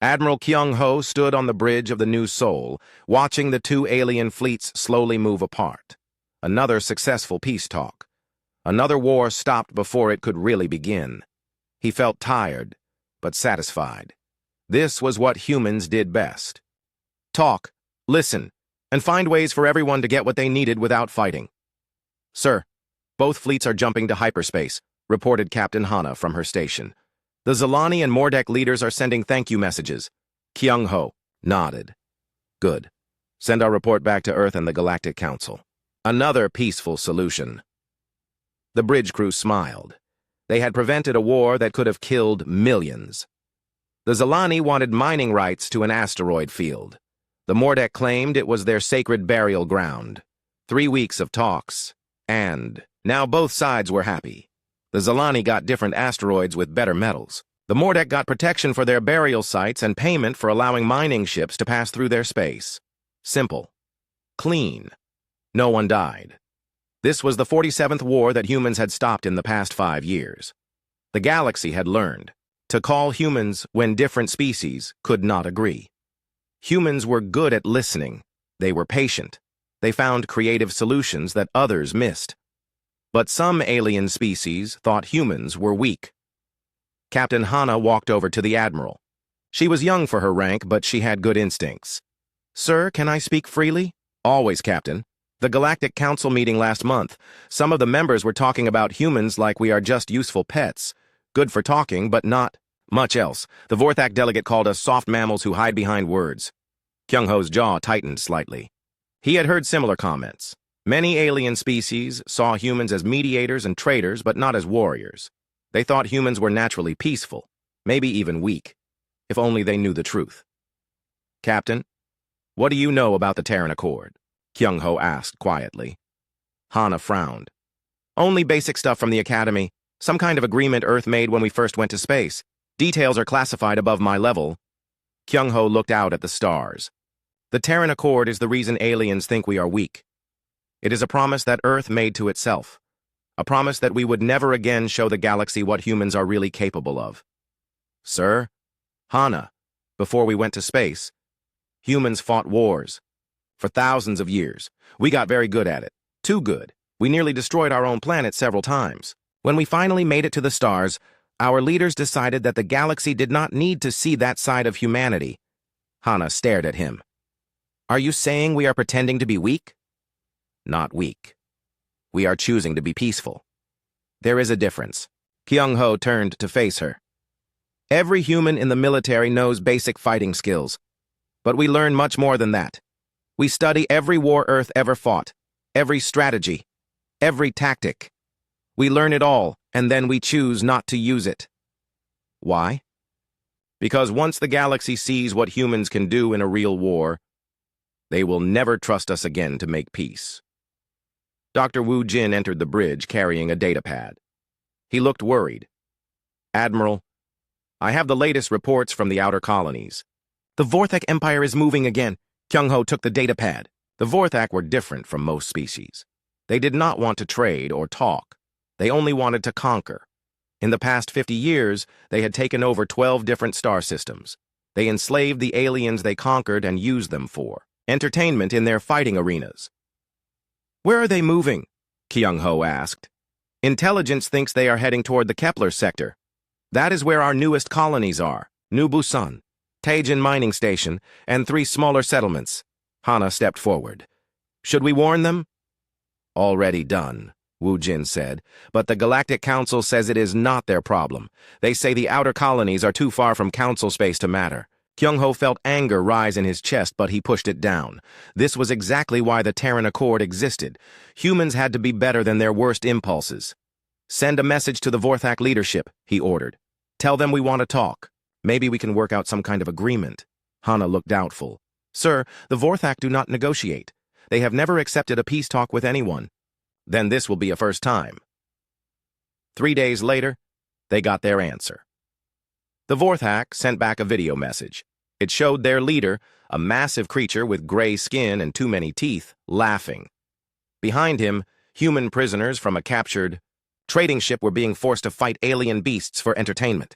Admiral Kyung-ho stood on the bridge of the New Seoul, watching the two alien fleets slowly move apart. Another successful peace talk. Another war stopped before it could really begin. He felt tired, but satisfied. This was what humans did best. Talk, listen, and find ways for everyone to get what they needed without fighting. Sir, both fleets are jumping to hyperspace, reported Captain Hana from her station. The Zalani and Mordek leaders are sending thank you messages. Kyung-ho nodded. Good. Send our report back to Earth and the Galactic Council. Another peaceful solution. The bridge crew smiled. They had prevented a war that could have killed millions. The Zalani wanted mining rights to an asteroid field. The Mordek claimed it was their sacred burial ground. 3 weeks of talks, and now both sides were happy. The Zalani got different asteroids with better metals. The Mordek got protection for their burial sites and payment for allowing mining ships to pass through their space. Simple. Clean. No one died. This was the 47th war that humans had stopped in the past 5 years. The galaxy had learned to call humans when different species could not agree. Humans were good at listening. They were patient. They found creative solutions that others missed. But some alien species thought humans were weak. Captain Hana walked over to the Admiral. She was young for her rank, but she had good instincts. Sir, can I speak freely? Always, Captain. The Galactic Council meeting last month, some of the members were talking about humans like we are just useful pets. Good for talking, but not much else. The Vorthak delegate called us soft mammals who hide behind words. Kyung-ho's jaw tightened slightly. He had heard similar comments. Many alien species saw humans as mediators and traders, but not as warriors. They thought humans were naturally peaceful, maybe even weak, if only they knew the truth. Captain, what do you know about the Terran Accord? Kyung-ho asked quietly. Hana frowned. Only basic stuff from the Academy, some kind of agreement Earth made when we first went to space. Details are classified above my level. Kyung-ho looked out at the stars. The Terran Accord is the reason aliens think we are weak. It is a promise that Earth made to itself. A promise that we would never again show the galaxy what humans are really capable of. Sir, Hana, before we went to space, humans fought wars. For thousands of years. We got very good at it. Too good. We nearly destroyed our own planet several times. When we finally made it to the stars, our leaders decided that the galaxy did not need to see that side of humanity. Hana stared at him. Are you saying we are pretending to be weak? Not weak. We are choosing to be peaceful. There is a difference. Kyung-ho turned to face her. Every human in the military knows basic fighting skills. But we learn much more than that. We study every war Earth ever fought, every strategy, every tactic. We learn it all, and then we choose not to use it. Why? Because once the galaxy sees what humans can do in a real war, they will never trust us again to make peace. Dr. Wu Jin entered the bridge carrying a datapad. He looked worried. Admiral, I have the latest reports from the outer colonies. The Vorthak Empire is moving again. Kyung-ho took the datapad. The Vorthak were different from most species. They did not want to trade or talk. They only wanted to conquer. In the past 50 years, they had taken over 12 different star systems. They enslaved the aliens they conquered and used them for entertainment in their fighting arenas. Where are they moving? Kyung-ho asked. Intelligence thinks they are heading toward the Kepler sector. That is where our newest colonies are, New Busan, Taejin Mining Station, and 3 smaller settlements. Hana stepped forward. Should we warn them? Already done, Wu Jin said, but the Galactic Council says it is not their problem. They say the outer colonies are too far from Council space to matter. Kyung-ho felt anger rise in his chest, but he pushed it down. This was exactly why the Terran Accord existed. Humans had to be better than their worst impulses. Send a message to the Vorthak leadership, he ordered. Tell them we want to talk. Maybe we can work out some kind of agreement. Hana looked doubtful. Sir, the Vorthak do not negotiate. They have never accepted a peace talk with anyone. Then this will be a first time. 3 days later, they got their answer. The Vorthak sent back a video message. It showed their leader, a massive creature with gray skin and too many teeth, laughing. Behind him, human prisoners from a captured trading ship were being forced to fight alien beasts for entertainment.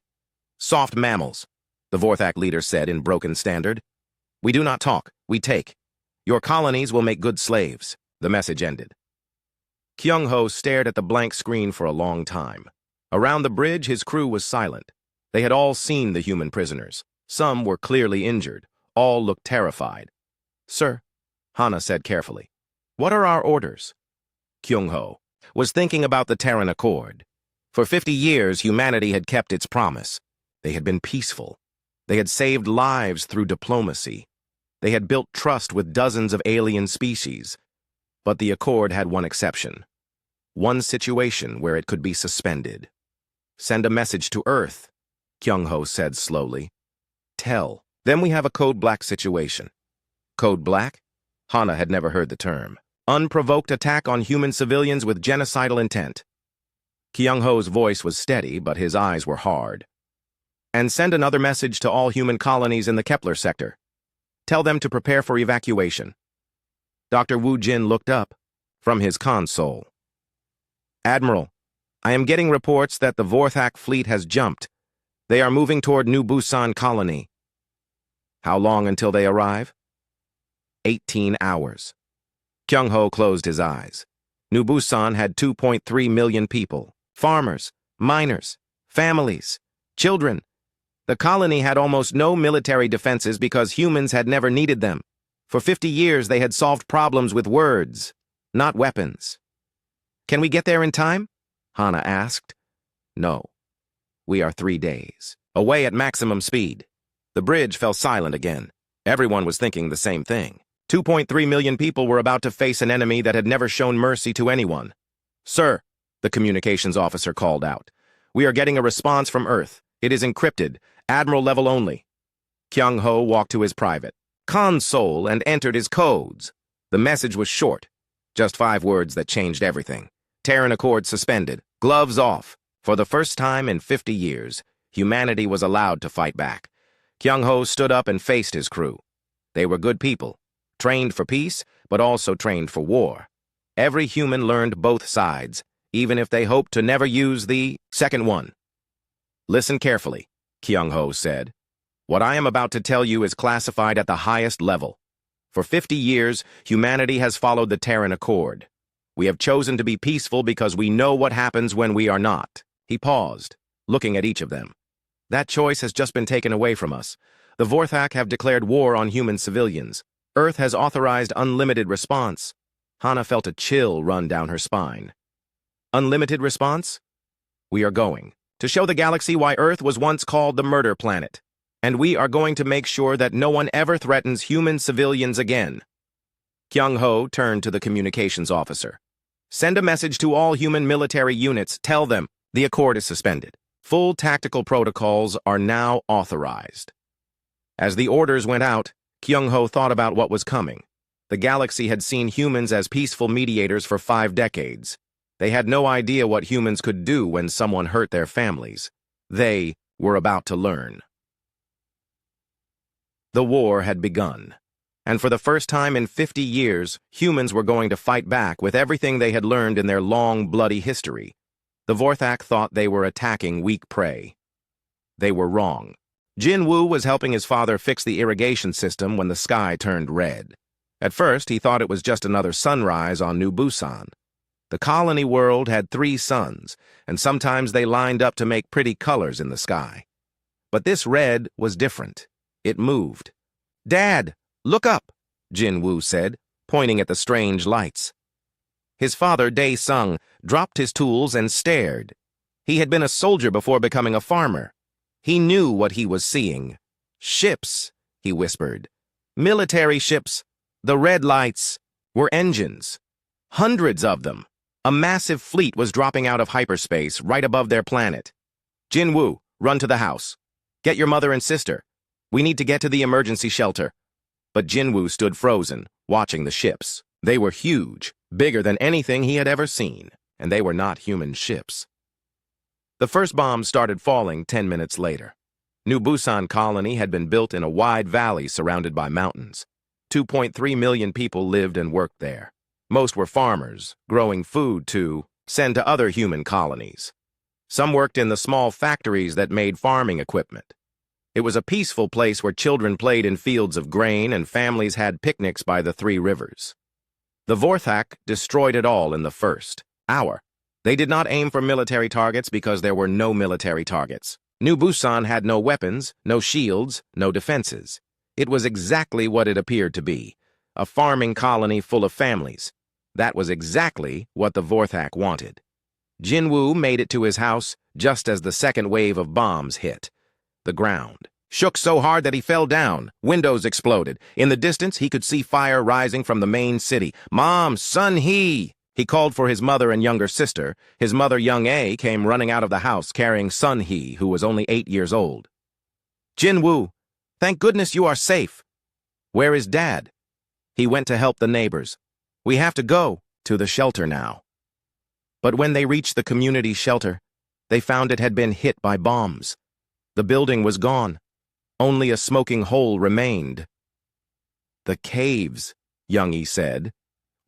Soft mammals. the Vorthak leader said in broken standard. "We do not talk, we take. Your colonies will make good slaves," the message ended. Kyung-ho stared at the blank screen for a long time. Around the bridge, his crew was silent. They had all seen the human prisoners. Some were clearly injured. All looked terrified. "Sir," Hana said carefully, "what are our orders?" Kyung-ho was thinking about the Terran Accord. For 50 years, humanity had kept its promise. They had been peaceful. They had saved lives through diplomacy. They had built trust with dozens of alien species. But the Accord had one exception. One situation where it could be suspended. "Send a message to Earth," Kyung-ho said slowly. "Tell. Then we have a Code Black situation." Code Black? Hana had never heard the term. Unprovoked attack on human civilians with genocidal intent. Kyung-ho's voice was steady, but his eyes were hard. "And send another message to all human colonies in the Kepler sector. Tell them to prepare for evacuation." Dr. Wu Jin looked up from his console. "Admiral, I am getting reports that the Vorthak fleet has jumped. They are moving toward New Busan colony." "How long until they arrive?" 18 hours. Kyung-ho closed his eyes. New Busan had 2.3 million people. Farmers, miners, families, children. The colony had almost no military defenses because humans had never needed them. For 50 years, they had solved problems with words, not weapons. "Can we get there in time?" Hana asked. "No. We are 3 days. Away at maximum speed." The bridge fell silent again. Everyone was thinking the same thing. 2.3 million people were about to face an enemy that had never shown mercy to anyone. "Sir," the communications officer called out, "we are getting a response from Earth. It is encrypted, Admiral level only." Kyung-ho walked to his private console and entered his codes. The message was short, just 5 words that changed everything. Terran Accord suspended, gloves off. For the first time in 50 years, humanity was allowed to fight back. Kyung-ho stood up and faced his crew. They were good people, trained for peace, but also trained for war. Every human learned both sides, even if they hoped to never use the second one. "Listen carefully," Kyung-ho said. "What I am about to tell you is classified at the highest level. For 50 years, humanity has followed the Terran Accord. We have chosen to be peaceful because we know what happens when we are not." He paused, looking at each of them. "That choice has just been taken away from us. The Vorthak have declared war on human civilians. Earth has authorized unlimited response." Hana felt a chill run down her spine. "Unlimited response? We are going to show the galaxy why Earth was once called the murder planet. And we are going to make sure that no one ever threatens human civilians again." Kyung-ho turned to the communications officer. "Send a message to all human military units. Tell them the Accord is suspended. Full tactical protocols are now authorized." As the orders went out, Kyung-ho thought about what was coming. The galaxy had seen humans as peaceful mediators for 5 decades. They had no idea what humans could do when someone hurt their families. They were about to learn. The war had begun, and for the first time in 50 years, humans were going to fight back with everything they had learned in their long, bloody history. The Vorthak thought they were attacking weak prey. They were wrong. Jin Woo was helping his father fix the irrigation system when the sky turned red. At first, he thought it was just another sunrise on New Busan. The colony world had 3 suns, and sometimes they lined up to make pretty colors in the sky. But this red was different. It moved. "Dad, look up," Jin Woo said, pointing at the strange lights. His father, Dae-sung, dropped his tools and stared. He had been a soldier before becoming a farmer. He knew what he was seeing. "Ships," he whispered. "Military ships. The red lights were engines. Hundreds of them. A massive fleet was dropping out of hyperspace right above their planet. Jin Woo, run to the house. Get your mother and sister. We need to get to the emergency shelter." But Jin Woo stood frozen, watching the ships. They were huge, bigger than anything he had ever seen, and they were not human ships. The first bombs started falling 10 minutes later. New Busan colony had been built in a wide valley surrounded by mountains. 2.3 million people lived and worked there. Most were farmers, growing food to send to other human colonies. Some worked in the small factories that made farming equipment. It was a peaceful place where children played in fields of grain and families had picnics by the 3 rivers. The Vorthak destroyed it all in the first hour. They did not aim for military targets because there were no military targets. New Busan had no weapons, no shields, no defenses. It was exactly what it appeared to be, a farming colony full of families. That was exactly what the Vorthak wanted. Jinwoo made it to his house just as the second wave of bombs hit. The ground shook so hard that he fell down. Windows exploded. In the distance, he could see fire rising from the main city. "Mom, Sun-hee!" He called for his mother and younger sister. His mother, Young-ae, came running out of the house carrying Sun-hee, who was only 8 years old. "Jinwoo, thank goodness you are safe." "Where is Dad?" "He went to help the neighbors. We have to go to the shelter now." But when they reached the community shelter, they found it had been hit by bombs. The building was gone. Only a smoking hole remained. "The caves," Young-ae said.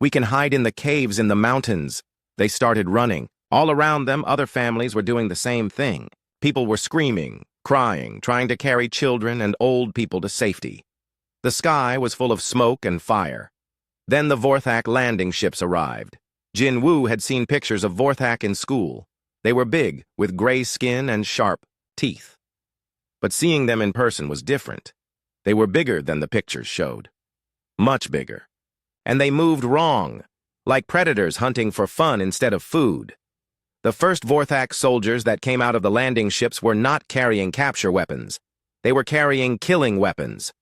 "We can hide in the caves in the mountains." They started running. All around them, other families were doing the same thing. People were screaming, crying, trying to carry children and old people to safety. The sky was full of smoke and fire. Then the Vorthak landing ships arrived. Jinwoo had seen pictures of Vorthak in school. They were big, with gray skin and sharp teeth. But seeing them in person was different. They were bigger than the pictures showed. Much bigger. And they moved wrong, like predators hunting for fun instead of food. The first Vorthak soldiers that came out of the landing ships were not carrying capture weapons. They were carrying killing weapons.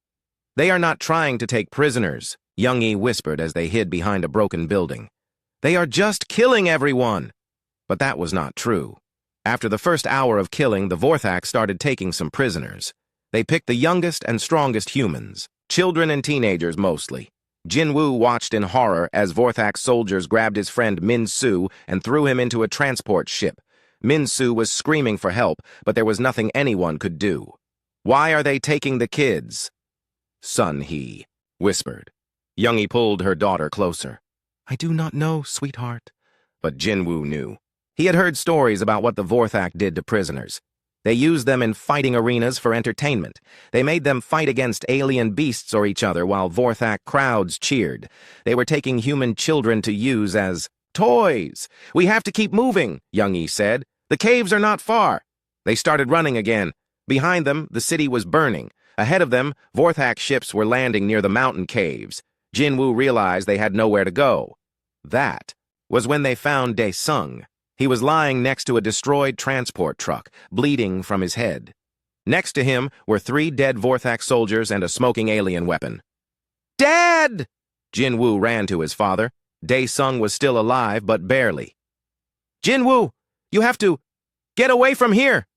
"They are not trying to take prisoners," Young-ae whispered as they hid behind a broken building. "They are just killing everyone." But that was not true. After the first hour of killing, the Vorthak started taking some prisoners. They picked the youngest and strongest humans, children and teenagers mostly. Jinwoo watched in horror as Vorthak soldiers grabbed his friend Min-soo and threw him into a transport ship. Min-soo was screaming for help, but there was nothing anyone could do. "Why are they taking the kids?" Sun-hee whispered. Young-ae pulled her daughter closer. "I do not know, sweetheart." But Jinwoo knew. He had heard stories about what the Vorthak did to prisoners. They used them in fighting arenas for entertainment. They made them fight against alien beasts or each other while Vorthak crowds cheered. They were taking human children to use as toys. "We have to keep moving," Young-ae said. "The caves are not far." They started running again. Behind them, the city was burning. Ahead of them, Vorthak ships were landing near the mountain caves. Jinwoo realized they had nowhere to go. That was when they found Dae-sung. He was lying next to a destroyed transport truck, bleeding from his head. Next to him were 3 dead Vorthak soldiers and a smoking alien weapon. "Dad!" Jinwoo ran to his father. Dae-sung was still alive, but barely. "Jinwoo, you have to get away from here.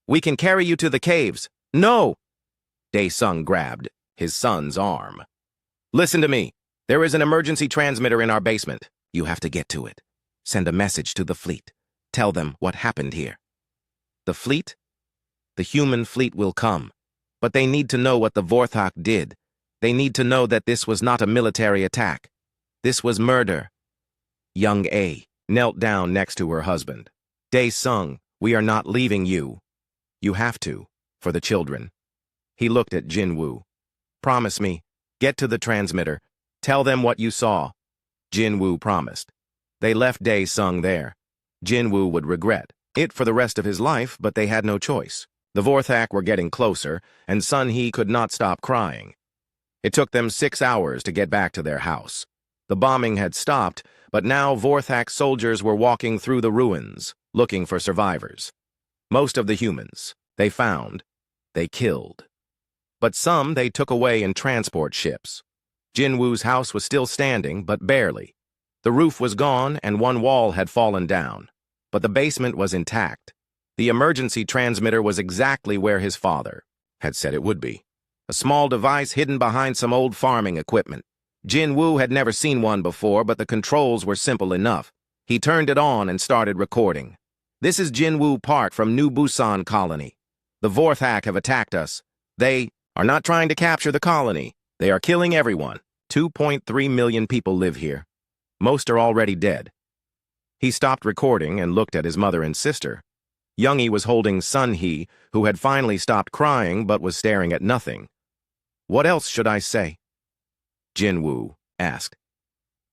We can carry you to the caves." "No!" Dae-sung grabbed his son's arm. "Listen to me. There is an emergency transmitter in our basement. You have to get to it. Send a message to the fleet. Tell them what happened here." "The fleet?" "The human fleet will come. But they need to know what the Vorthak did. They need to know that this was not a military attack. This was murder." Young-ae knelt down next to her husband. "Dae-sung, we are not leaving you. You have to, for the children." He looked at Jinwoo. "Promise me. Get to the transmitter. Tell them what you saw." Jinwoo promised. They left Dae-sung there. Jinwoo would regret it for the rest of his life, but they had no choice. The Vorthak were getting closer, and Sun-hee could not stop crying. It took them 6 hours to get back to their house. The bombing had stopped, but now Vorthak soldiers were walking through the ruins, looking for survivors. Most of the humans they found, they killed. But some they took away in transport ships. Jinwoo's house was still standing, but barely. The roof was gone and one wall had fallen down, but the basement was intact. The emergency transmitter was exactly where his father had said it would be. A small device hidden behind some old farming equipment. Jinwoo had never seen one before, but the controls were simple enough. He turned it on and started recording. "This is Jinwoo Park from New Busan Colony. The Vorthak have attacked us. They are not trying to capture the colony. They are killing everyone. 2.3 million people live here. Most are already dead." He stopped recording and looked at his mother and sister. Youngie was holding Sun-hee, who had finally stopped crying but was staring at nothing. "What else should I say?" Jin-woo asked.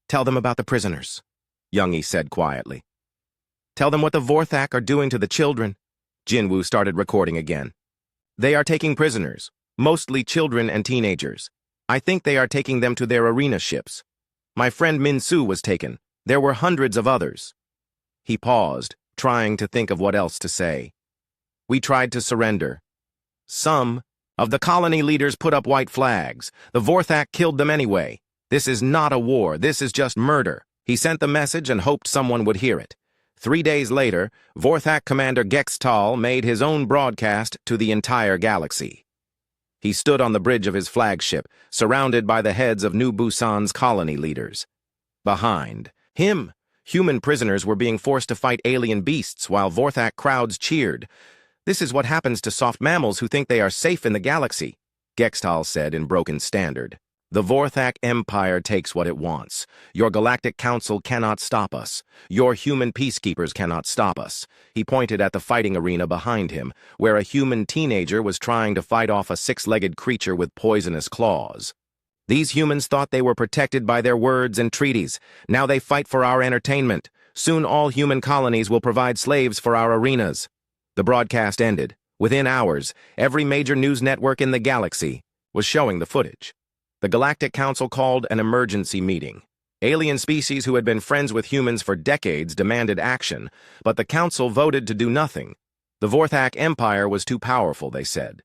"Tell them about the prisoners," Youngie said quietly. "Tell them what the Vorthak are doing to the children." Jin-woo started recording again. "They are taking prisoners, mostly children and teenagers. I think they are taking them to their arena ships. My friend Min-soo was taken. There were hundreds of others." He paused, trying to think of what else to say. "We tried to surrender. Some of the colony leaders put up white flags. The Vorthak killed them anyway. This is not a war, this is just murder." He sent the message and hoped someone would hear it. 3 days later, Vorthak Commander Gextal made his own broadcast to the entire galaxy. He stood on the bridge of his flagship, surrounded by the heads of New Busan's colony leaders. Behind him, human prisoners were being forced to fight alien beasts while Vorthak crowds cheered. "This is what happens to soft mammals who think they are safe in the galaxy," Gextal said in broken standard. "The Vorthak Empire takes what it wants. Your Galactic Council cannot stop us. Your human peacekeepers cannot stop us." He pointed at the fighting arena behind him, where a human teenager was trying to fight off a six-legged creature with poisonous claws. "These humans thought they were protected by their words and treaties. Now they fight for our entertainment. Soon all human colonies will provide slaves for our arenas." The broadcast ended. Within hours, every major news network in the galaxy was showing the footage. The Galactic Council called an emergency meeting. Alien species who had been friends with humans for decades demanded action, but the Council voted to do nothing. The Vorthak Empire was too powerful, they said.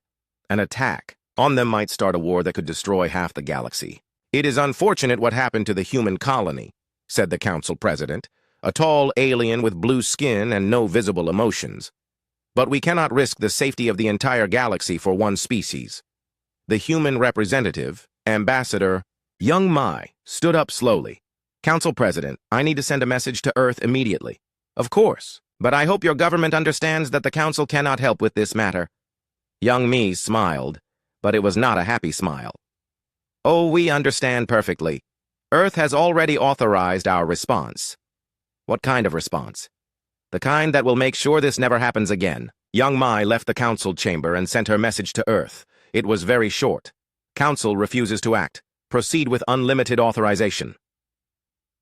An attack on them might start a war that could destroy half the galaxy. "It is unfortunate what happened to the human colony," said the Council president, a tall alien with blue skin and no visible emotions. "But we cannot risk the safety of the entire galaxy for one species." The human representative, Ambassador Young Mai, stood up slowly. "Council President, I need to send a message to Earth immediately." "Of course, but I hope your government understands that the Council cannot help with this matter." Young Mi smiled, but it was not a happy smile. "Oh, we understand perfectly. Earth has already authorized our response." "What kind of response?" "The kind that will make sure this never happens again." Young Mai left the Council chamber and sent her message to Earth. It was very short. "Council refuses to act. Proceed with unlimited authorization."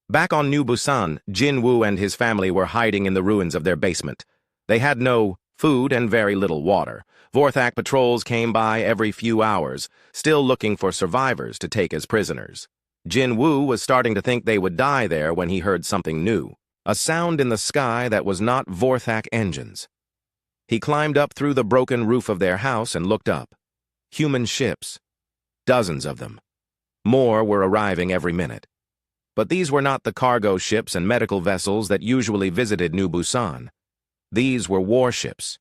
Back on New Busan, Jin-woo and his family were hiding in the ruins of their basement. They had no food and very little water. Vorthak patrols came by every few hours, still looking for survivors to take as prisoners. Jin-woo was starting to think they would die there when he heard something new. A sound in the sky that was not Vorthak engines. He climbed up through the broken roof of their house and looked up. Human ships. Dozens of them. More were arriving every minute. But these were not the cargo ships and medical vessels that usually visited New Busan. These were warships.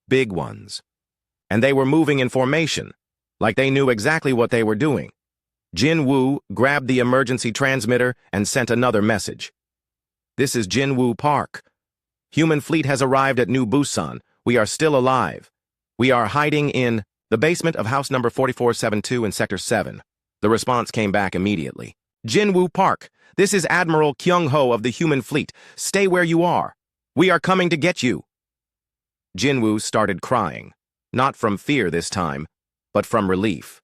Big ones. And they were moving in formation, like they knew exactly what they were doing. Jin-woo grabbed the emergency transmitter and sent another message. "This is Jin-woo Park. Human fleet has arrived at New Busan. We are still alive. We are hiding in the basement of house number 4472 in Sector 7. The response came back immediately. "Jin-woo Park, this is Admiral Kyung-ho of the human fleet. Stay where you are. We are coming to get you." Jin-woo started crying, not from fear this time, but from relief.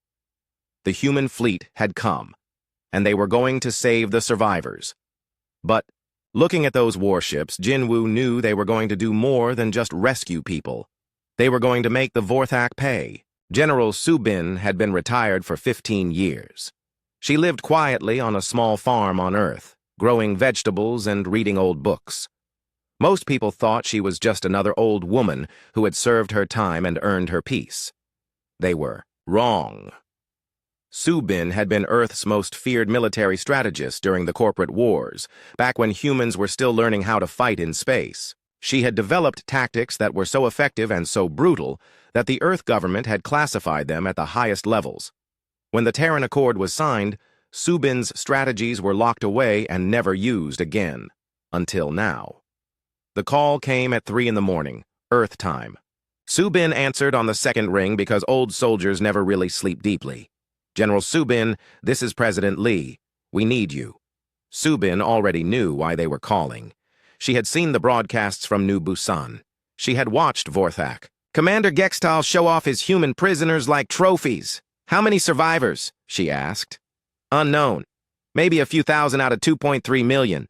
The human fleet had come, and they were going to save the survivors. But looking at those warships, Jin-woo knew they were going to do more than just rescue people. They were going to make the Vorthak pay. General Subin had been retired for 15 years. She lived quietly on a small farm on Earth, growing vegetables and reading old books. Most people thought she was just another old woman who had served her time and earned her peace. They were wrong. Subin had been Earth's most feared military strategist during the corporate wars, back when humans were still learning how to fight in space. She had developed tactics that were so effective and so brutal that the Earth government had classified them at the highest levels. When the Terran Accord was signed, Subin's strategies were locked away and never used again. Until now. The call came at 3 in the morning, Earth time. Subin answered on the second ring because old soldiers never really sleep deeply. "General Subin, this is President Lee. We need you." Subin already knew why they were calling. She had seen the broadcasts from New Busan. She had watched Vorthak. Commander Gextal show off his human prisoners like trophies. How many survivors? She asked. Unknown. Maybe a few thousand out of 2.3 million.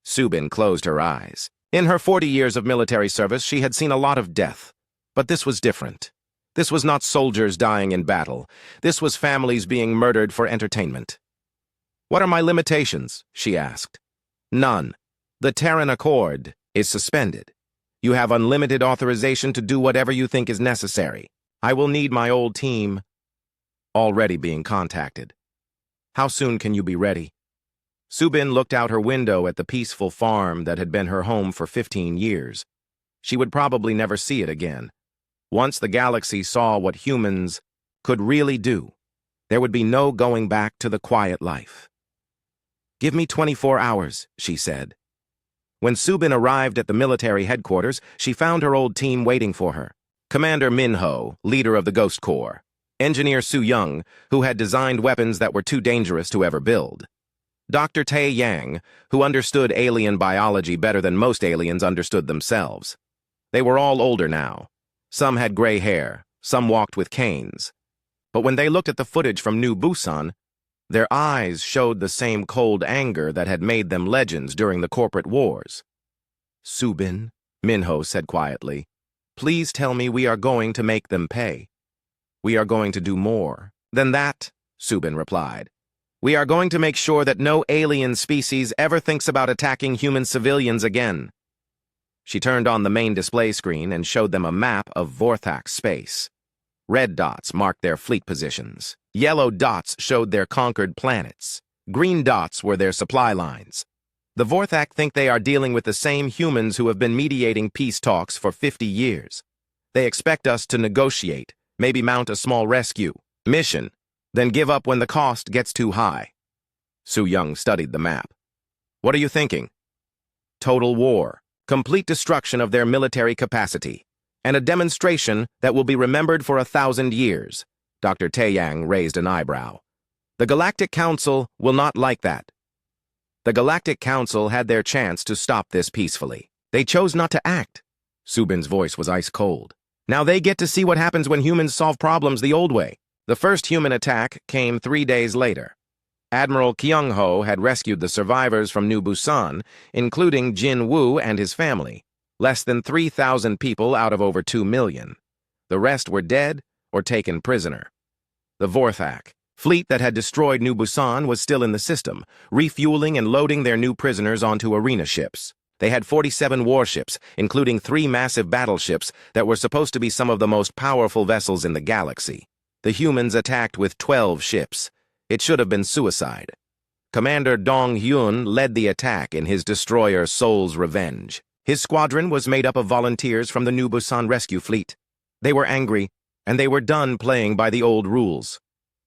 Subin closed her eyes. In her 40 years of military service, she had seen a lot of death. But this was different. This was not soldiers dying in battle. This was families being murdered for entertainment. What are my limitations? She asked. None. The Terran Accord is suspended. You have unlimited authorization to do whatever you think is necessary. I will need my old team already being contacted. How soon can you be ready? Subin looked out her window at the peaceful farm that had been her home for 15 years. She would probably never see it again. Once the galaxy saw what humans could really do, there would be no going back to the quiet life. Give me 24 hours, she said. When Subin arrived at the military headquarters, she found her old team waiting for her. Commander Minho, leader of the Ghost Corps. Engineer Su Young, who had designed weapons that were too dangerous to ever build. Dr. Tae Yang, who understood alien biology better than most aliens understood themselves. They were all older now. Some had gray hair, some walked with canes. But when they looked at the footage from New Busan, their eyes showed the same cold anger that had made them legends during the corporate wars. Subin, Minho said quietly, please tell me we are going to make them pay. We are going to do more than that, Subin replied. We are going to make sure that no alien species ever thinks about attacking human civilians again. She turned on the main display screen and showed them a map of Vorthak space. Red dots marked their fleet positions. Yellow dots showed their conquered planets. Green dots were their supply lines. The Vorthak think they are dealing with the same humans who have been mediating peace talks for 50 years. They expect us to negotiate, maybe mount a small rescue mission, then give up when the cost gets too high. Su Young studied the map. What are you thinking? Total war. Complete destruction of their military capacity, and a demonstration that will be remembered for 1,000 years. Dr. Taeyang raised an eyebrow. The Galactic Council will not like that. The Galactic Council had their chance to stop this peacefully. They chose not to act. Subin's voice was ice cold. Now they get to see what happens when humans solve problems the old way. The first human attack came 3 days later. Admiral Kyung-ho had rescued the survivors from New Busan, including Jin Woo and his family. Less than 3,000 people out of over 2 million. The rest were dead or taken prisoner. The Vorthak fleet that had destroyed New Busan was still in the system, refueling and loading their new prisoners onto arena ships. They had 47 warships, including 3 massive battleships that were supposed to be some of the most powerful vessels in the galaxy. The humans attacked with 12 ships. It should have been suicide. Commander Dong Hyun led the attack in his destroyer Soul's Revenge. His squadron was made up of volunteers from the New Busan rescue fleet. They were angry, and they were done playing by the old rules.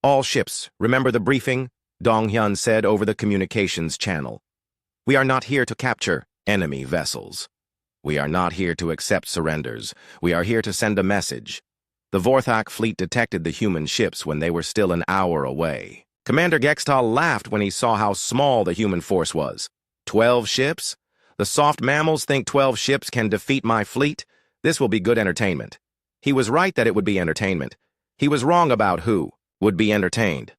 All ships, remember the briefing? Dong Hyun said over the communications channel. We are not here to capture enemy vessels. We are not here to accept surrenders. We are here to send a message. The Vorthak fleet detected the human ships when they were still an hour away. Commander Gextal laughed when he saw how small the human force was. 12 ships? The soft mammals think 12 ships can defeat my fleet? This will be good entertainment. He was right that it would be entertainment. He was wrong about who would be entertained.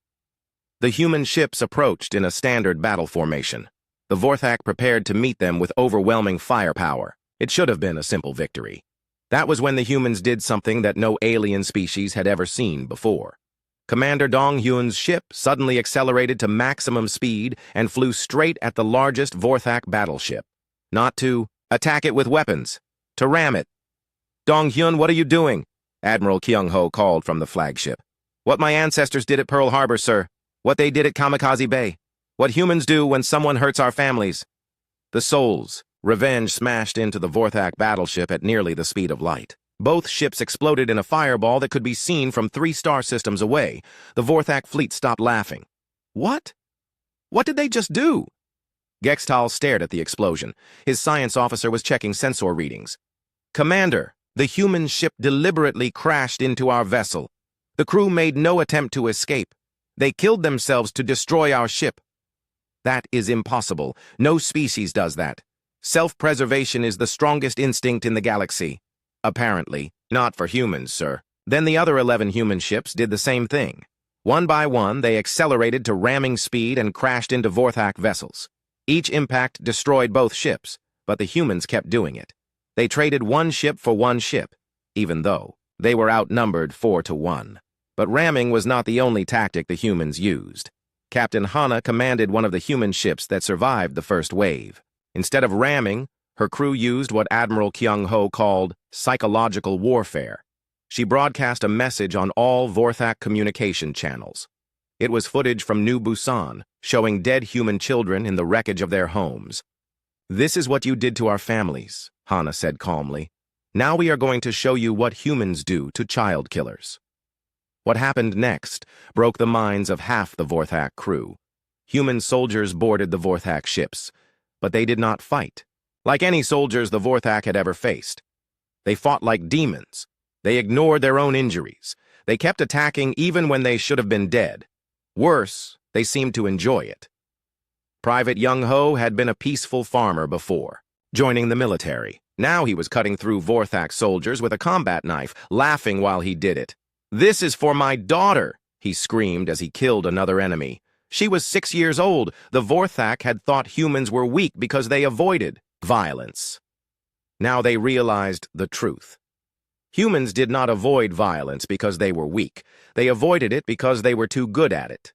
The human ships approached in a standard battle formation. The Vorthak prepared to meet them with overwhelming firepower. It should have been a simple victory. That was when the humans did something that no alien species had ever seen before. Commander Dong Hyun's ship suddenly accelerated to maximum speed and flew straight at the largest Vorthak battleship. Not to attack it with weapons, to ram it. Dong Hyun, what are you doing? Admiral Kyung-ho called from the flagship. What my ancestors did at Pearl Harbor, sir. What they did at Kamikaze Bay. What humans do when someone hurts our families. The Soul's Revenge smashed into the Vorthak battleship at nearly the speed of light. Both ships exploded in a fireball that could be seen from 3 star systems away. The Vorthak fleet stopped laughing. What? What did they just do? Gextal stared at the explosion. His science officer was checking sensor readings. Commander, the human ship deliberately crashed into our vessel. The crew made no attempt to escape. They killed themselves to destroy our ship. That is impossible. No species does that. Self-preservation is the strongest instinct in the galaxy. Apparently, not for humans, sir. Then the other 11 human ships did the same thing. One by one, they accelerated to ramming speed and crashed into Vorthak vessels. Each impact destroyed both ships, but the humans kept doing it. They traded one ship for one ship, even though they were outnumbered 4-1. But ramming was not the only tactic the humans used. Captain Hana commanded one of the human ships that survived the first wave. Instead of ramming, her crew used what Admiral Kyung-ho called psychological warfare. She broadcast a message on all Vorthak communication channels. It was footage from New Busan, showing dead human children in the wreckage of their homes. "This is what you did to our families," Hana said calmly. "Now we are going to show you what humans do to child killers." What happened next broke the minds of half the Vorthak crew. Human soldiers boarded the Vorthak ships, but they did not fight, like any soldiers the Vorthak had ever faced. They fought like demons. They ignored their own injuries. They kept attacking even when they should have been dead. Worse, they seemed to enjoy it. Private Young-ho had been a peaceful farmer before, joining the military. Now he was cutting through Vorthak soldiers with a combat knife, laughing while he did it. "This is for my daughter," he screamed as he killed another enemy. She was 6 years old. The Vorthak had thought humans were weak because they avoided violence. Now they realized the truth. Humans did not avoid violence because they were weak. They avoided it because they were too good at it.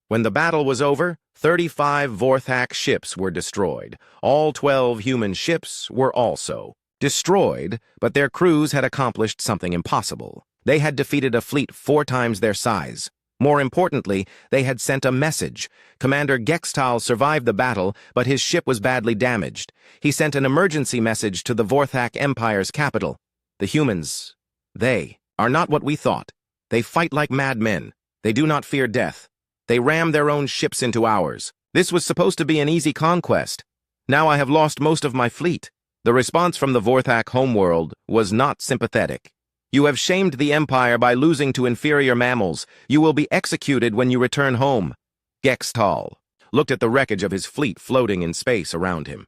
When the battle was over, 35 Vorthak ships were destroyed. All 12 human ships were also destroyed, but their crews had accomplished something impossible. They had defeated a fleet 4 times their size. More importantly, they had sent a message. Commander Gextal survived the battle, but his ship was badly damaged. He sent an emergency message to the Vorthak Empire's capital. "The humans, they are not what we thought. They fight like madmen. They do not fear death. They ram their own ships into ours. This was supposed to be an easy conquest. Now I have lost most of my fleet." The response from the Vorthak homeworld was not sympathetic. "You have shamed the Empire by losing to inferior mammals. You will be executed when you return home." Gextal looked at the wreckage of his fleet floating in space around him.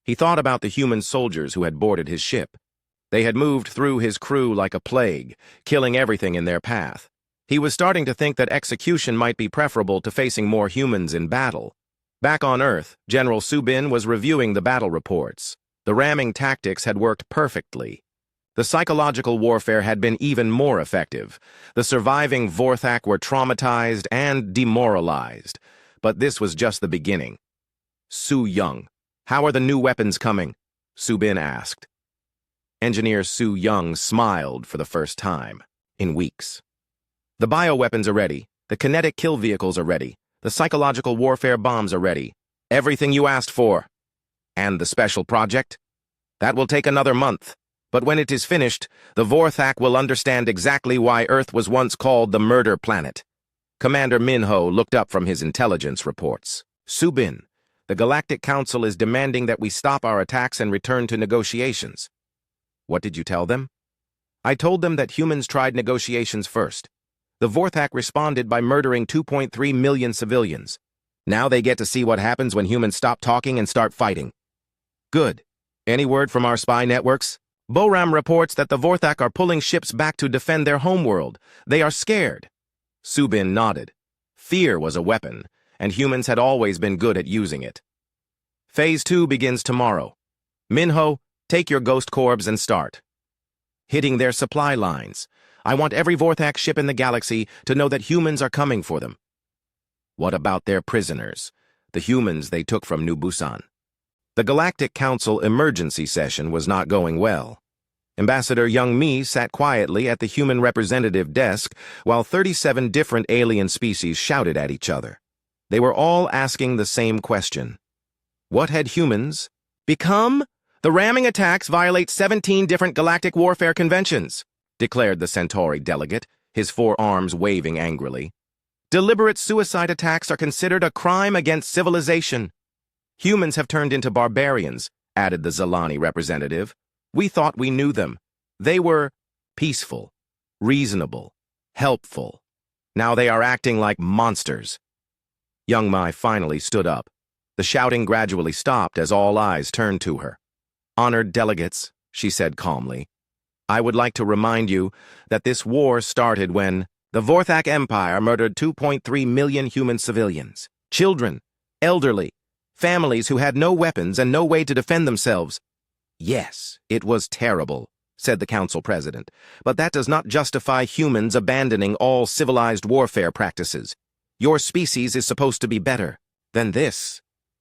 He thought about the human soldiers who had boarded his ship. They had moved through his crew like a plague, killing everything in their path. He was starting to think that execution might be preferable to facing more humans in battle. Back on Earth, General Subin was reviewing the battle reports. The ramming tactics had worked perfectly. The psychological warfare had been even more effective. The surviving Vorthak were traumatized and demoralized. But this was just the beginning. "Su Young, how are the new weapons coming?" Subin asked. Engineer Su Young smiled for the first time in weeks. "The bioweapons are ready. The kinetic kill vehicles are ready. The psychological warfare bombs are ready. Everything you asked for. And the special project? That will take another month. But when it is finished, the Vorthak will understand exactly why Earth was once called the Murder Planet." Commander Minho looked up from his intelligence reports. "Subin, the Galactic Council is demanding that we stop our attacks and return to negotiations." "What did you tell them?" "I told them that humans tried negotiations first. The Vorthak responded by murdering 2.3 million civilians. Now they get to see what happens when humans stop talking and start fighting." "Good. Any word from our spy networks?" "Boram reports that the Vorthak are pulling ships back to defend their homeworld. They are scared." Subin nodded. Fear was a weapon, and humans had always been good at using it. "Phase 2 begins tomorrow. Minho, take your ghost corps and start hitting their supply lines. I want every Vorthak ship in the galaxy to know that humans are coming for them." "What about their prisoners, the humans they took from New Busan?" The Galactic Council emergency session was not going well. Ambassador Young Mi sat quietly at the human representative desk while 37 different alien species shouted at each other. They were all asking the same question. What had humans become? "The ramming attacks violate 17 different galactic warfare conventions," declared the Centauri delegate, his 4 arms waving angrily. "Deliberate suicide attacks are considered a crime against civilization." "Humans have turned into barbarians," added the Zalani representative. "We thought we knew them. They were peaceful, reasonable, helpful. Now they are acting like monsters." Young Mai finally stood up. The shouting gradually stopped as all eyes turned to her. "Honored delegates," she said calmly. I would like to remind you that this war started when the Vorthak Empire murdered 2.3 million human civilians, children, elderly, families who had no weapons and no way to defend themselves. Yes, it was terrible, said the council president, but that does not justify humans abandoning all civilized warfare practices. Your species is supposed to be better than this.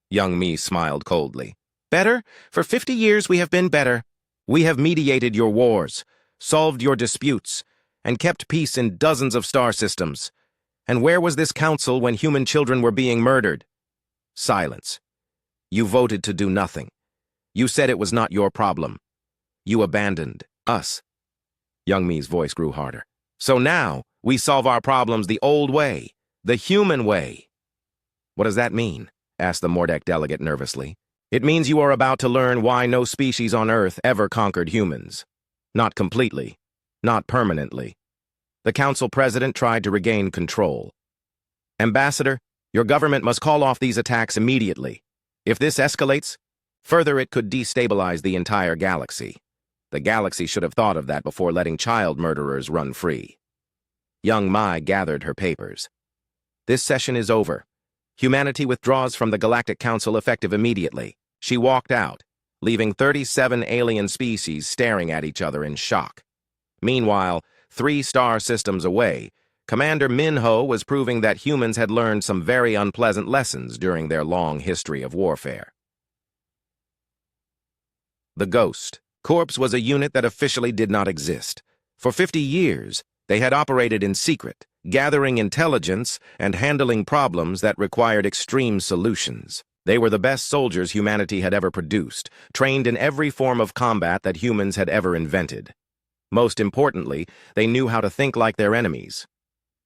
Young Me smiled coldly. Better? For 50 years we have been better. We have mediated your wars, solved your disputes, and kept peace in dozens of star systems. And where was this council when human children were being murdered? Silence. You voted to do nothing. You said it was not your problem. You abandoned us. Young Me's voice grew harder. So now we solve our problems the old way, the human way. What does that mean? Asked the Mordek delegate nervously. It means you are about to learn why no species on Earth ever conquered humans. Not completely. Not permanently. The council president tried to regain control. Ambassador, your government must call off these attacks immediately. If this escalates, further it could destabilize the entire galaxy. The galaxy should have thought of that before letting child murderers run free. Young Mai gathered her papers. This session is over. Humanity withdraws from the Galactic Council effective immediately. She walked out, leaving 37 alien species staring at each other in shock. Meanwhile, 3 star systems away, Commander Minho was proving that humans had learned some very unpleasant lessons during their long history of warfare. The Ghost Corps was a unit that officially did not exist. For 50 years, they had operated in secret, gathering intelligence and handling problems that required extreme solutions. They were the best soldiers humanity had ever produced, trained in every form of combat that humans had ever invented. Most importantly, they knew how to think like their enemies.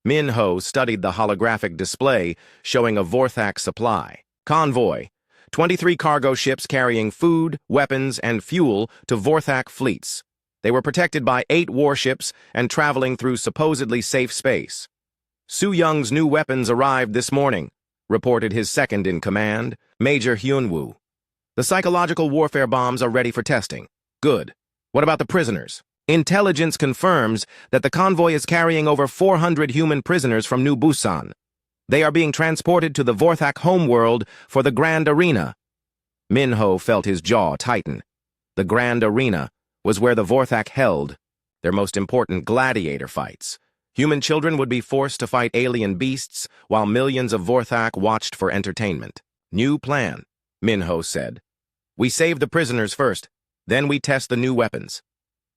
Minho studied the holographic display showing a Vorthak supply. Convoy. 23 cargo ships carrying food, weapons, and fuel to Vorthak fleets. They were protected by 8 warships and traveling through supposedly safe space. Su Young's new weapons arrived this morning, reported his second-in-command, Major Hyunwoo. The psychological warfare bombs are ready for testing. Good. What about the prisoners? Intelligence confirms that the convoy is carrying over 400 human prisoners from New Busan. They are being transported to the Vorthak homeworld for the Grand Arena. Minho felt his jaw tighten. The Grand Arena was where the Vorthak held their most important gladiator fights. Human children would be forced to fight alien beasts while millions of Vorthak watched for entertainment. New plan, Minho said. We save the prisoners first, then we test the new weapons.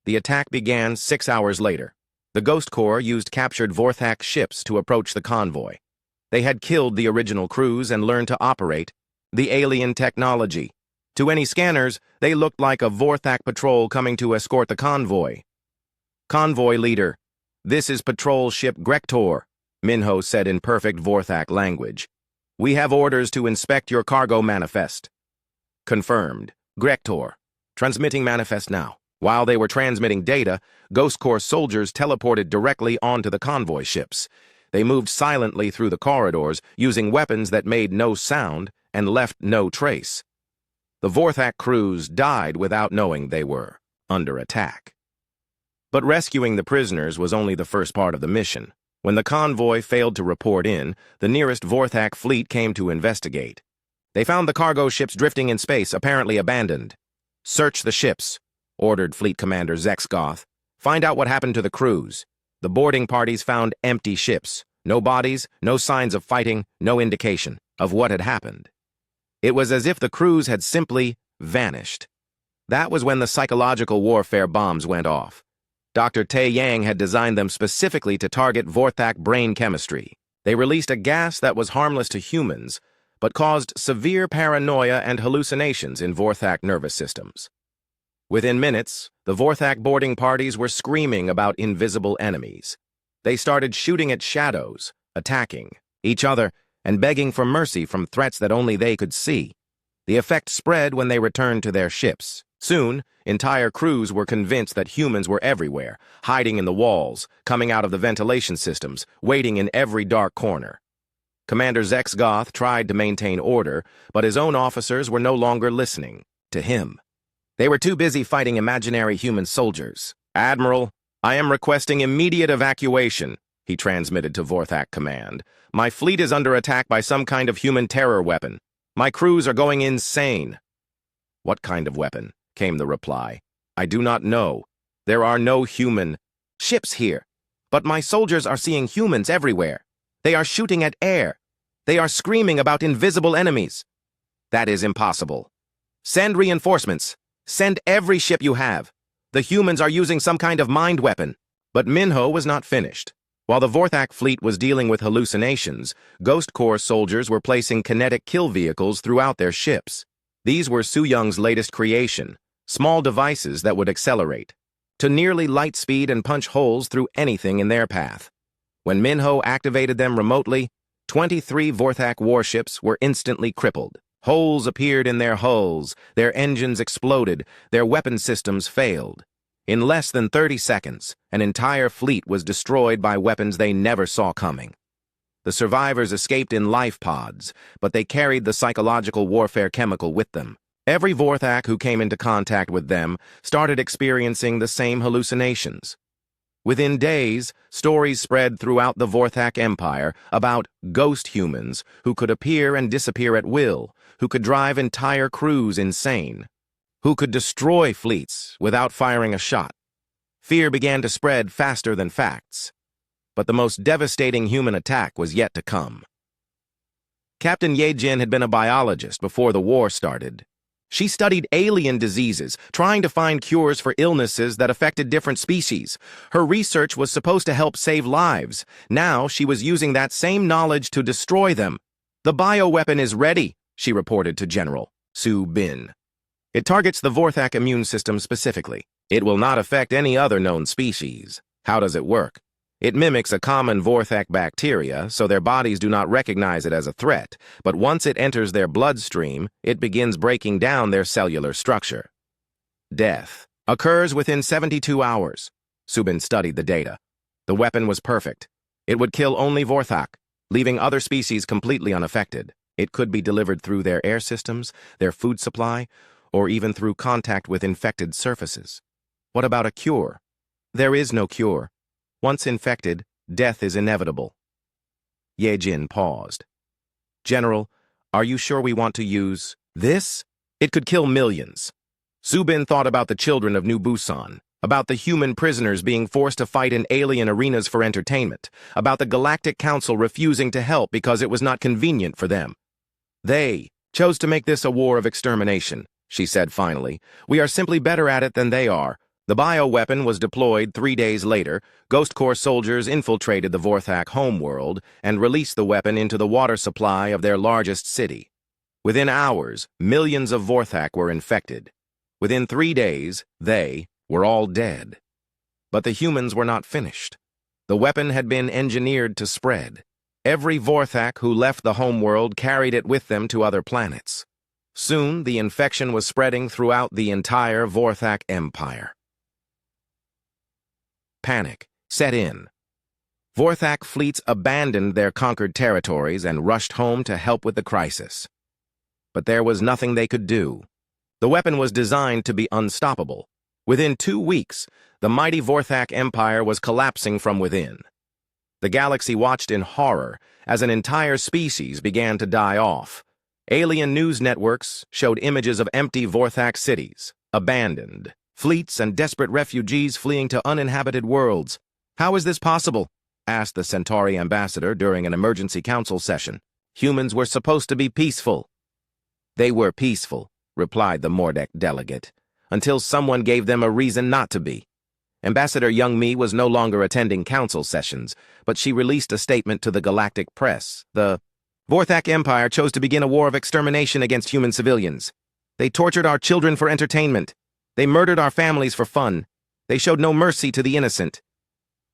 The attack began 6 hours later. The Ghost Corps used captured Vorthak ships to approach the convoy. They had killed the original crews and learned to operate the alien technology. To any scanners, they looked like a Vorthak patrol coming to escort the convoy. Convoy leader, this is patrol ship Grektor, Minho said in perfect Vorthak language. We have orders to inspect your cargo manifest. Confirmed. Grektor. Transmitting manifest now. While they were transmitting data, Ghost Corps soldiers teleported directly onto the convoy ships. They moved silently through the corridors, using weapons that made no sound and left no trace. The Vorthak crews died without knowing they were under attack. But rescuing the prisoners was only the first part of the mission. When the convoy failed to report in, the nearest Vorthak fleet came to investigate. They found the cargo ships drifting in space, apparently abandoned. Search the ships, ordered Fleet Commander Zexgoth. Find out what happened to the crews. The boarding parties found empty ships. No bodies, no signs of fighting, no indication of what had happened. It was as if the crews had simply vanished. That was when the psychological warfare bombs went off. Dr. Tae Yang had designed them specifically to target Vorthak brain chemistry. They released a gas that was harmless to humans, but caused severe paranoia and hallucinations in Vorthak nervous systems. Within minutes, the Vorthak boarding parties were screaming about invisible enemies. They started shooting at shadows, attacking each other, and begging for mercy from threats that only they could see. The effect spread when they returned to their ships. Soon, entire crews were convinced that humans were everywhere, hiding in the walls, coming out of the ventilation systems, waiting in every dark corner. Commander Zexgoth tried to maintain order, but his own officers were no longer listening to him. They were too busy fighting imaginary human soldiers. "Admiral, I am requesting immediate evacuation," he transmitted to Vorthak Command. "My fleet is under attack by some kind of human terror weapon. My crews are going insane." "What kind of weapon?" came the reply. "I do not know. There are no human ships here, but my soldiers are seeing humans everywhere. They are shooting at air. They are screaming about invisible enemies." "That is impossible. Send reinforcements. Send every ship you have. The humans are using some kind of mind weapon." But Minho was not finished. While the Vorthak fleet was dealing with hallucinations, Ghost Corps soldiers were placing kinetic kill vehicles throughout their ships. These were Su Young's latest creation, small devices that would accelerate to nearly light speed and punch holes through anything in their path. When Minho activated them remotely, 23 Vorthak warships were instantly crippled. Holes appeared in their hulls, their engines exploded, their weapon systems failed. In less than 30 seconds, an entire fleet was destroyed by weapons they never saw coming. The survivors escaped in life pods, but they carried the psychological warfare chemical with them. Every Vorthak who came into contact with them started experiencing the same hallucinations. Within days, stories spread throughout the Vorthak Empire about ghost humans who could appear and disappear at will, who could drive entire crews insane, who could destroy fleets without firing a shot. Fear began to spread faster than facts. But the most devastating human attack was yet to come. Captain Ye Jin had been a biologist before the war started. She studied alien diseases, trying to find cures for illnesses that affected different species. Her research was supposed to help save lives. Now she was using that same knowledge to destroy them. "The bioweapon is ready," she reported to General Su Bin. "It targets the Vorthak immune system specifically. It will not affect any other known species." "How does it work?" "It mimics a common Vorthak bacteria, so their bodies do not recognize it as a threat, but once it enters their bloodstream, it begins breaking down their cellular structure." "Death occurs within 72 hours. Subin studied the data. The weapon was perfect. It would kill only Vorthak, leaving other species completely unaffected. It could be delivered through their air systems, their food supply, or even through contact with infected surfaces." "What about a cure?" "There is no cure. Once infected, death is inevitable." Ye Jin paused. "General, are you sure we want to use this? It could kill millions." Subin thought about the children of New Busan, about the human prisoners being forced to fight in alien arenas for entertainment, about the Galactic Council refusing to help because it was not convenient for them. "They chose to make this a war of extermination," she said finally. "We are simply better at it than they are." The bioweapon was deployed 3 days later. Ghost Corps soldiers infiltrated the Vorthak homeworld and released the weapon into the water supply of their largest city. Within hours, millions of Vorthak were infected. Within 3 days, they were all dead. But the humans were not finished. The weapon had been engineered to spread. Every Vorthak who left the homeworld carried it with them to other planets. Soon, the infection was spreading throughout the entire Vorthak Empire. Panic set in. Vorthak fleets abandoned their conquered territories and rushed home to help with the crisis. But there was nothing they could do. The weapon was designed to be unstoppable. Within 2 weeks, the mighty Vorthak Empire was collapsing from within. The galaxy watched in horror as an entire species began to die off. Alien news networks showed images of empty Vorthak cities, abandoned. Fleets and desperate refugees fleeing to uninhabited worlds. "How is this possible?" asked the Centauri ambassador during an emergency council session. "Humans were supposed to be peaceful." "They were peaceful," replied the Mordek delegate, "until someone gave them a reason not to be." Ambassador Young Mi was no longer attending council sessions, but she released a statement to the galactic press. "The Vorthak Empire chose to begin a war of extermination against human civilians. They tortured our children for entertainment. They murdered our families for fun. They showed no mercy to the innocent."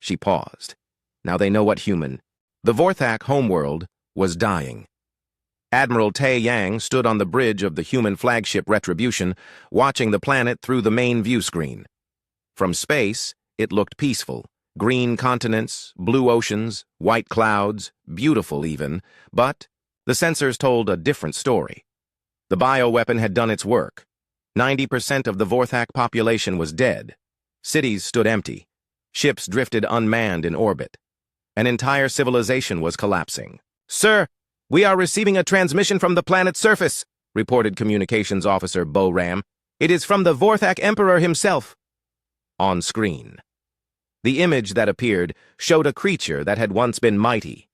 She paused. Now they know what human. The Vorthak homeworld was dying. Admiral Tae Yang stood on the bridge of the human flagship Retribution, watching the planet through the main view screen. From space, it looked peaceful. Green continents, blue oceans, white clouds, beautiful even, but the sensors told a different story. The bioweapon had done its work. 90% of the Vorthak population was dead. Cities stood empty. Ships drifted unmanned in orbit. An entire civilization was collapsing. "Sir, we are receiving a transmission from the planet's surface," reported Communications Officer Bo Ram. "It is from the Vorthak Emperor himself." On screen, the image that appeared showed a creature that had once been mighty.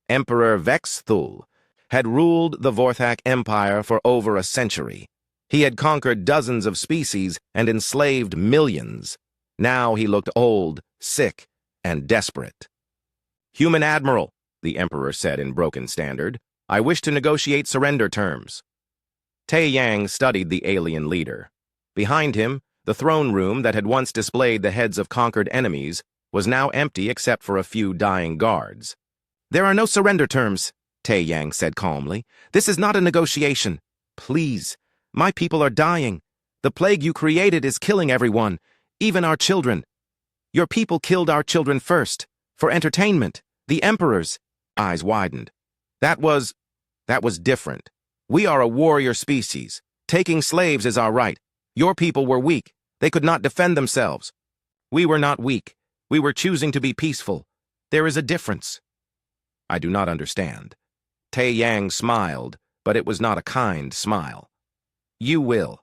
Emperor Vexthul had ruled the Vorthak Empire for over a century. He had conquered dozens of species and enslaved millions. Now he looked old, sick, and desperate. "Human Admiral," the Emperor said in broken standard, "I wish to negotiate surrender terms." Tai Yang studied the alien leader. Behind him, the throne room that had once displayed the heads of conquered enemies was now empty except for a few dying guards. "There are no surrender terms," Tai Yang said calmly. "This is not a negotiation. Please, my people are dying. The plague you created is killing everyone, even our children. Your people killed our children first, for entertainment. The Emperor's eyes widened. That was different. We are a warrior species. Taking slaves is our right. Your people were weak. They could not defend themselves. We were not weak. We were choosing to be peaceful. There is a difference." "I do not understand." Tai Yang smiled, but it was not a kind smile. "You will.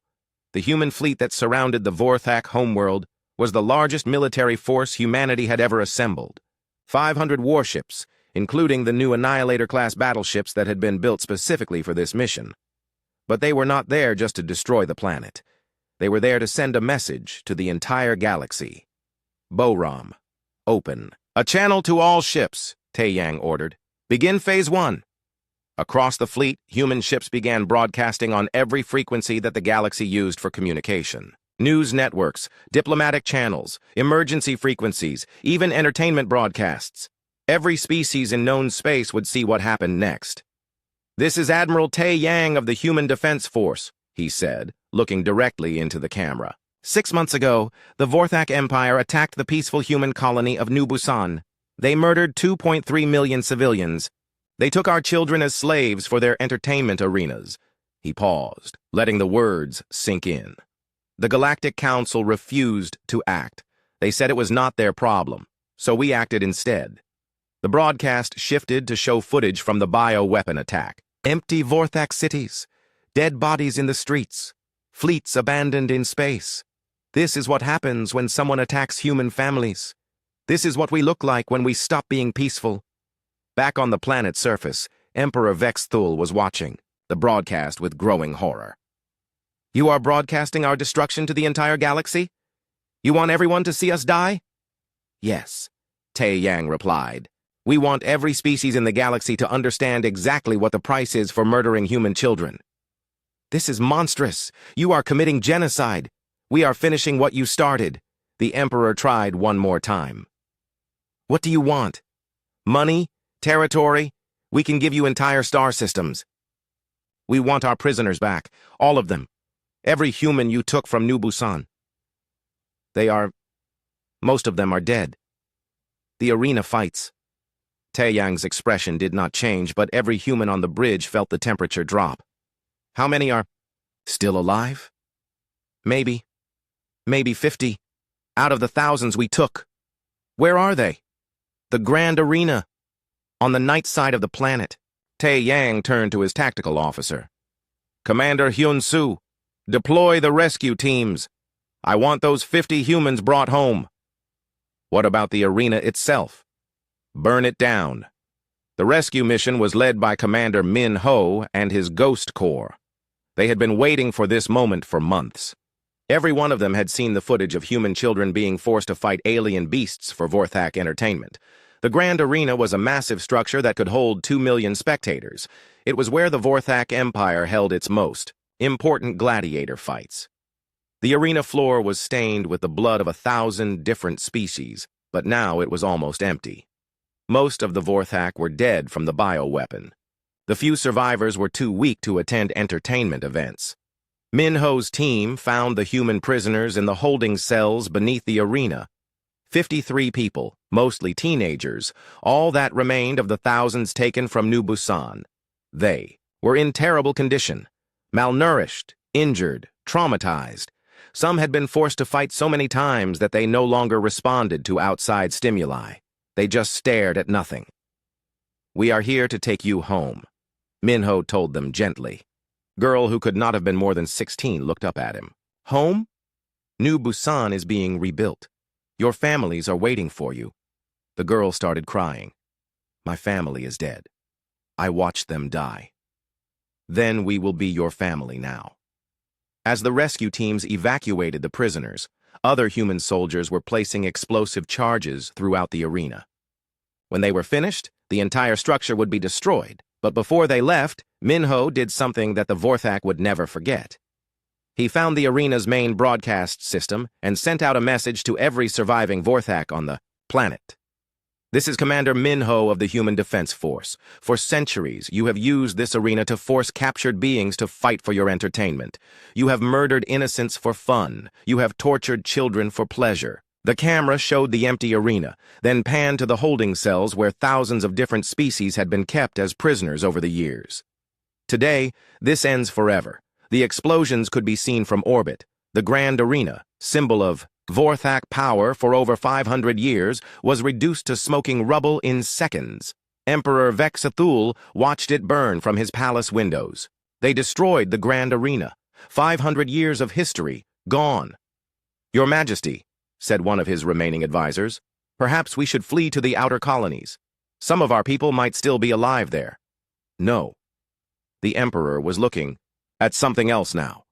The human fleet that surrounded the Vorthak homeworld was the largest military force humanity had ever assembled. 500 warships, including the new Annihilator-class battleships that had been built specifically for this mission. But they were not there just to destroy the planet. They were there to send a message to the entire galaxy. Boram, open. A channel to all ships," Tai Yang ordered. "Begin Phase 1. Across the fleet, human ships began broadcasting on every frequency that the galaxy used for communication. News networks, diplomatic channels, emergency frequencies, even entertainment broadcasts. Every species in known space would see what happened next. "This is Admiral Tai Yang of the Human Defense Force," he said, looking directly into the camera. "6 months ago, the Vorthak Empire attacked the peaceful human colony of New Busan. They murdered 2.3 million civilians. They took our children as slaves for their entertainment arenas." He paused, letting the words sink in. "The Galactic Council refused to act. They said it was not their problem, so we acted instead." The broadcast shifted to show footage from the bioweapon attack. Empty Vorthak cities, dead bodies in the streets, fleets abandoned in space. This is what happens when someone attacks human families. This is what we look like when we stop being peaceful. Back on the planet's surface, Emperor Vexthul was watching the broadcast with growing horror. "You are broadcasting our destruction to the entire galaxy? You want everyone to see us die?" "Yes," Tai Yang replied. "We want every species in the galaxy to understand exactly what the price is for murdering human children. This is monstrous. You are committing genocide. We are finishing what you started." The Emperor tried one more time. "What do you want? Money? Territory? We can give you entire star systems. We want our prisoners back, all of them. Every human you took from New Busan. Most of them are dead. The arena fights." Tai Yang's expression did not change, but every human on the bridge felt the temperature drop. "How many are still alive?" Maybe 50, out of the thousands we took." "Where are they?" "The Grand Arena, on the night side of the planet." Tai Yang turned to his tactical officer. "Commander Hyun-soo, deploy the rescue teams. I want those 50 humans brought home." "What about the arena itself?" "Burn it down." The rescue mission was led by Commander Min Ho and his Ghost Corps. They had been waiting for this moment for months. Every one of them had seen the footage of human children being forced to fight alien beasts for Vorthak entertainment. The Grand Arena was a massive structure that could hold 2 million spectators. It was where the Vorthak Empire held its most important gladiator fights. The arena floor was stained with the blood of 1,000 different species, but now it was almost empty. Most of the Vorthak were dead from the bioweapon. The few survivors were too weak to attend entertainment events. Min Ho's team found the human prisoners in the holding cells beneath the arena. 53 people, mostly teenagers, all that remained of the thousands taken from New Busan. They were in terrible condition, malnourished, injured, traumatized. Some had been forced to fight so many times that they no longer responded to outside stimuli. They just stared at nothing. "We are here to take you home," Minho told them gently. Girl, who could not have been more than 16, looked up at him. "Home? New Busan is being rebuilt. Your families are waiting for you." The girl started crying. "My family is dead. I watched them die. Then we will be your family now." As the rescue teams evacuated the prisoners, other human soldiers were placing explosive charges throughout the arena. When they were finished, the entire structure would be destroyed. But before they left, Minho did something that the Vorthak would never forget. He found the arena's main broadcast system and sent out a message to every surviving Vorthak on the planet. "This is Commander Minho of the Human Defense Force. For centuries, you have used this arena to force captured beings to fight for your entertainment. You have murdered innocents for fun. You have tortured children for pleasure." The camera showed the empty arena, then panned to the holding cells where thousands of different species had been kept as prisoners over the years. Today, this ends forever. The explosions could be seen from orbit. The grand arena, symbol of Vorthak power for over 500 years, was reduced to smoking rubble in seconds. Emperor Vexathul watched it burn from his palace windows. They destroyed the grand arena. 500 years of history, gone. "Your Majesty," said one of his remaining advisors, "perhaps we should flee to the outer colonies. Some of our people might still be alive there." No. The Emperor was looking at something else now.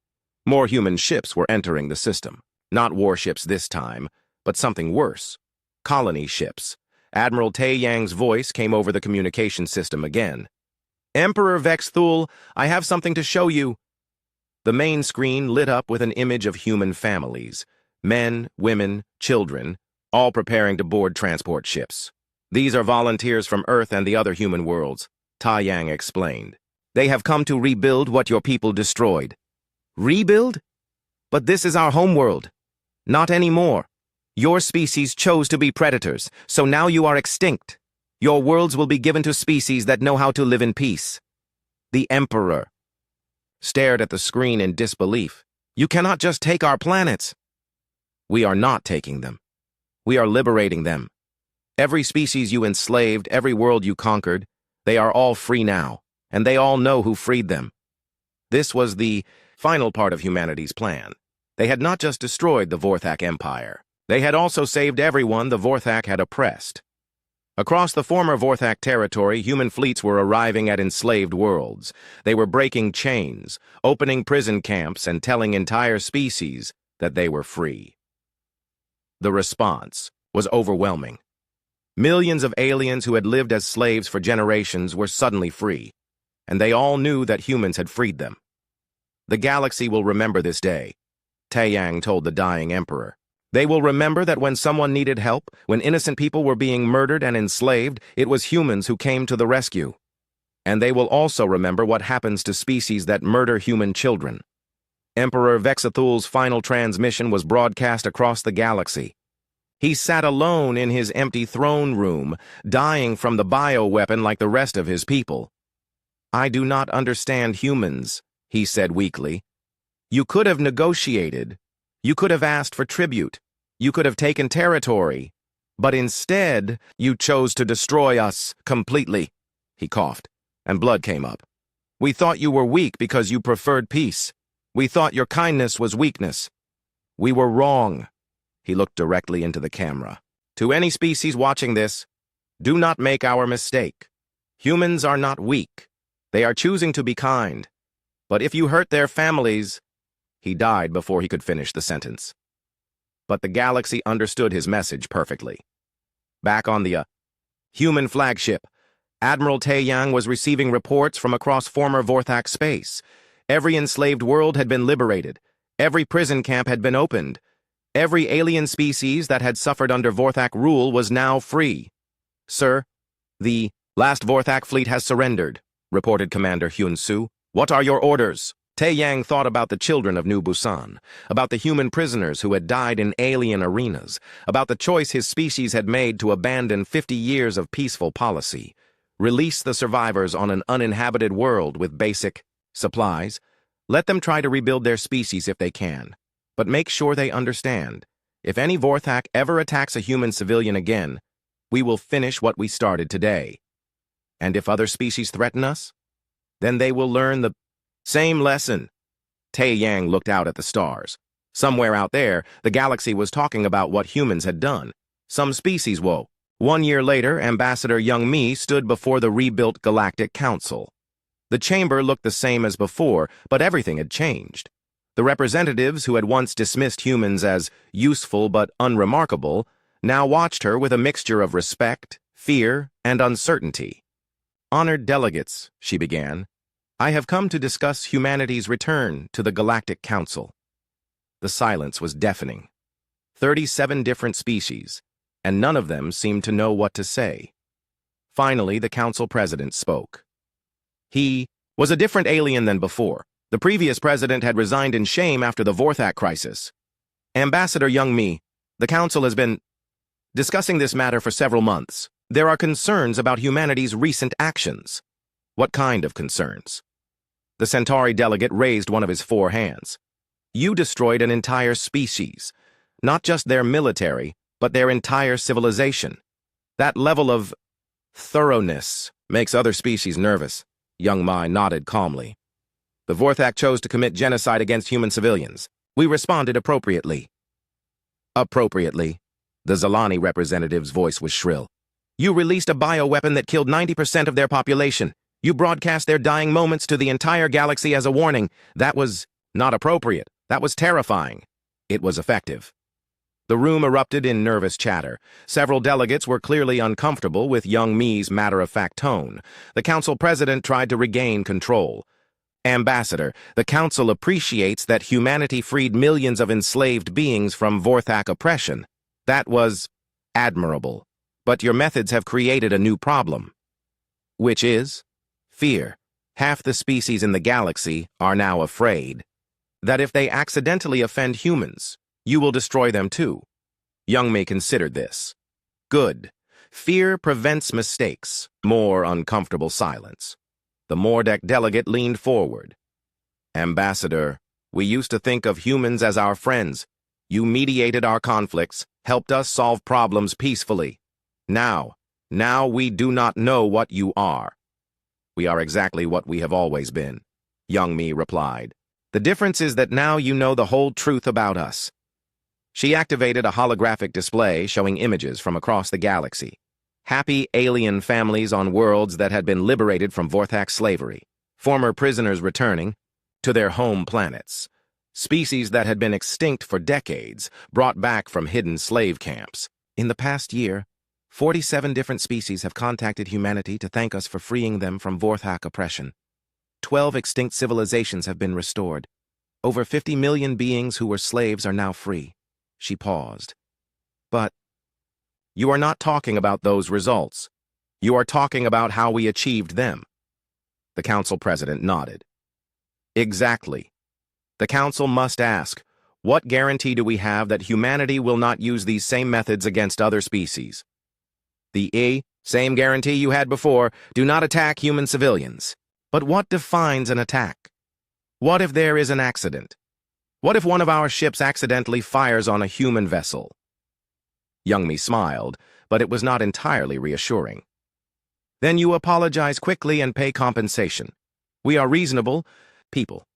More human ships were entering the system. Not warships this time, but something worse. Colony ships. Admiral Taeyang's voice came over the communication system again. "Emperor Vexthul, I have something to show you." The main screen lit up with an image of human families. Men, women, children, all preparing to board transport ships. "These are volunteers from Earth and the other human worlds," Taeyang explained. "They have come to rebuild what your people destroyed." "Rebuild? But this is our homeworld." "Not anymore. Your species chose to be predators, so now you are extinct. Your worlds will be given to species that know how to live in peace." The Emperor stared at the screen in disbelief. "You cannot just take our planets." "We are not taking them. We are liberating them. Every species you enslaved, every world you conquered, they are all free now, and they all know who freed them." This was the final part of humanity's plan. They had not just destroyed the Vorthak Empire. They had also saved everyone the Vorthak had oppressed. Across the former Vorthak territory, human fleets were arriving at enslaved worlds. They were breaking chains, opening prison camps, and telling entire species that they were free. The response was overwhelming. Millions of aliens who had lived as slaves for generations were suddenly free, and they all knew that humans had freed them. "The galaxy will remember this day," Taeyang told the dying emperor. "They will remember that when someone needed help, when innocent people were being murdered and enslaved, it was humans who came to the rescue. And they will also remember what happens to species that murder human children." Emperor Vexathul's final transmission was broadcast across the galaxy. He sat alone in his empty throne room, dying from the bioweapon like the rest of his people. "I do not understand humans," he said weakly. "You could have negotiated. You could have asked for tribute. You could have taken territory. But instead, you chose to destroy us completely." He coughed, and blood came up. "We thought you were weak because you preferred peace. We thought your kindness was weakness. We were wrong." He looked directly into the camera. "To any species watching this, do not make our mistake. Humans are not weak. They are choosing to be kind. But if you hurt their families..." He died before he could finish the sentence. But the galaxy understood his message perfectly. Back on the human flagship, Admiral Taeyang was receiving reports from across former Vorthak space. Every enslaved world had been liberated. Every prison camp had been opened. Every alien species that had suffered under Vorthak rule was now free. "Sir, the last Vorthak fleet has surrendered," reported Commander Hyun-Soo. "What are your orders?" Taeyang thought about the children of New Busan, about the human prisoners who had died in alien arenas, about the choice his species had made to abandon 50 years of peaceful policy, release the survivors on an uninhabited world with basic supplies, let them try to rebuild their species if they can. But make sure they understand. If any Vorthak ever attacks a human civilian again, we will finish what we started today. And if other species threaten us, then they will learn the same lesson. Tae Yang looked out at the stars. Somewhere out there, the galaxy was talking about what humans had done. Some species woe. 1 year later, Ambassador Young Mi stood before the rebuilt Galactic Council. The chamber looked the same as before, but everything had changed. The representatives who had once dismissed humans as useful but unremarkable now watched her with a mixture of respect, fear, and uncertainty. "Honored delegates," she began, "I have come to discuss humanity's return to the Galactic Council." The silence was deafening. 37 different species, and none of them seemed to know what to say. Finally, the council president spoke. He was a different alien than before. The previous president had resigned in shame after the Vorthak crisis. "Ambassador Young Mi, the council has been discussing this matter for several months. There are concerns about humanity's recent actions." "What kind of concerns?" The Centauri delegate raised one of his 4 hands. "You destroyed an entire species, not just their military, but their entire civilization. That level of thoroughness makes other species nervous." Young Mi nodded calmly. "The Vorthak chose to commit genocide against human civilians. We responded appropriately." "Appropriately?" The Zalani representative's voice was shrill. "You released a bioweapon that killed 90% of their population. You broadcast their dying moments to the entire galaxy as a warning. That was not appropriate. That was terrifying." "It was effective." The room erupted in nervous chatter. Several delegates were clearly uncomfortable with Young Mi's matter-of-fact tone. The council president tried to regain control. "Ambassador, the council appreciates that humanity freed millions of enslaved beings from Vorthak oppression. That was admirable. But your methods have created a new problem." "Which is?" "Fear. Half the species in the galaxy are now afraid that if they accidentally offend humans, you will destroy them too." Young Mi considered this. "Good. Fear prevents mistakes." More uncomfortable silence. The Mordek delegate leaned forward. "Ambassador, we used to think of humans as our friends. You mediated our conflicts, helped us solve problems peacefully. Now we do not know what you are." "We are exactly what we have always been," Young Mi replied. "The difference is that now you know the whole truth about us." She activated a holographic display showing images from across the galaxy. Happy alien families on worlds that had been liberated from Vorthak slavery. Former prisoners returning to their home planets. Species that had been extinct for decades, brought back from hidden slave camps. In the past year, 47 different species have contacted humanity to thank us for freeing them from Vorthak oppression. 12 extinct civilizations have been restored. Over 50 million beings who were slaves are now free. She paused. "But you are not talking about those results. You are talking about how we achieved them." The council president nodded. "Exactly. The council must ask, what guarantee do we have that humanity will not use these same methods against other species?" The same guarantee you had before: do not attack human civilians. But what defines an attack? What if there is an accident? What if one of our ships accidentally fires on a human vessel? Young Mi smiled, but it was not entirely reassuring. "Then you apologize quickly and pay compensation. We are reasonable people.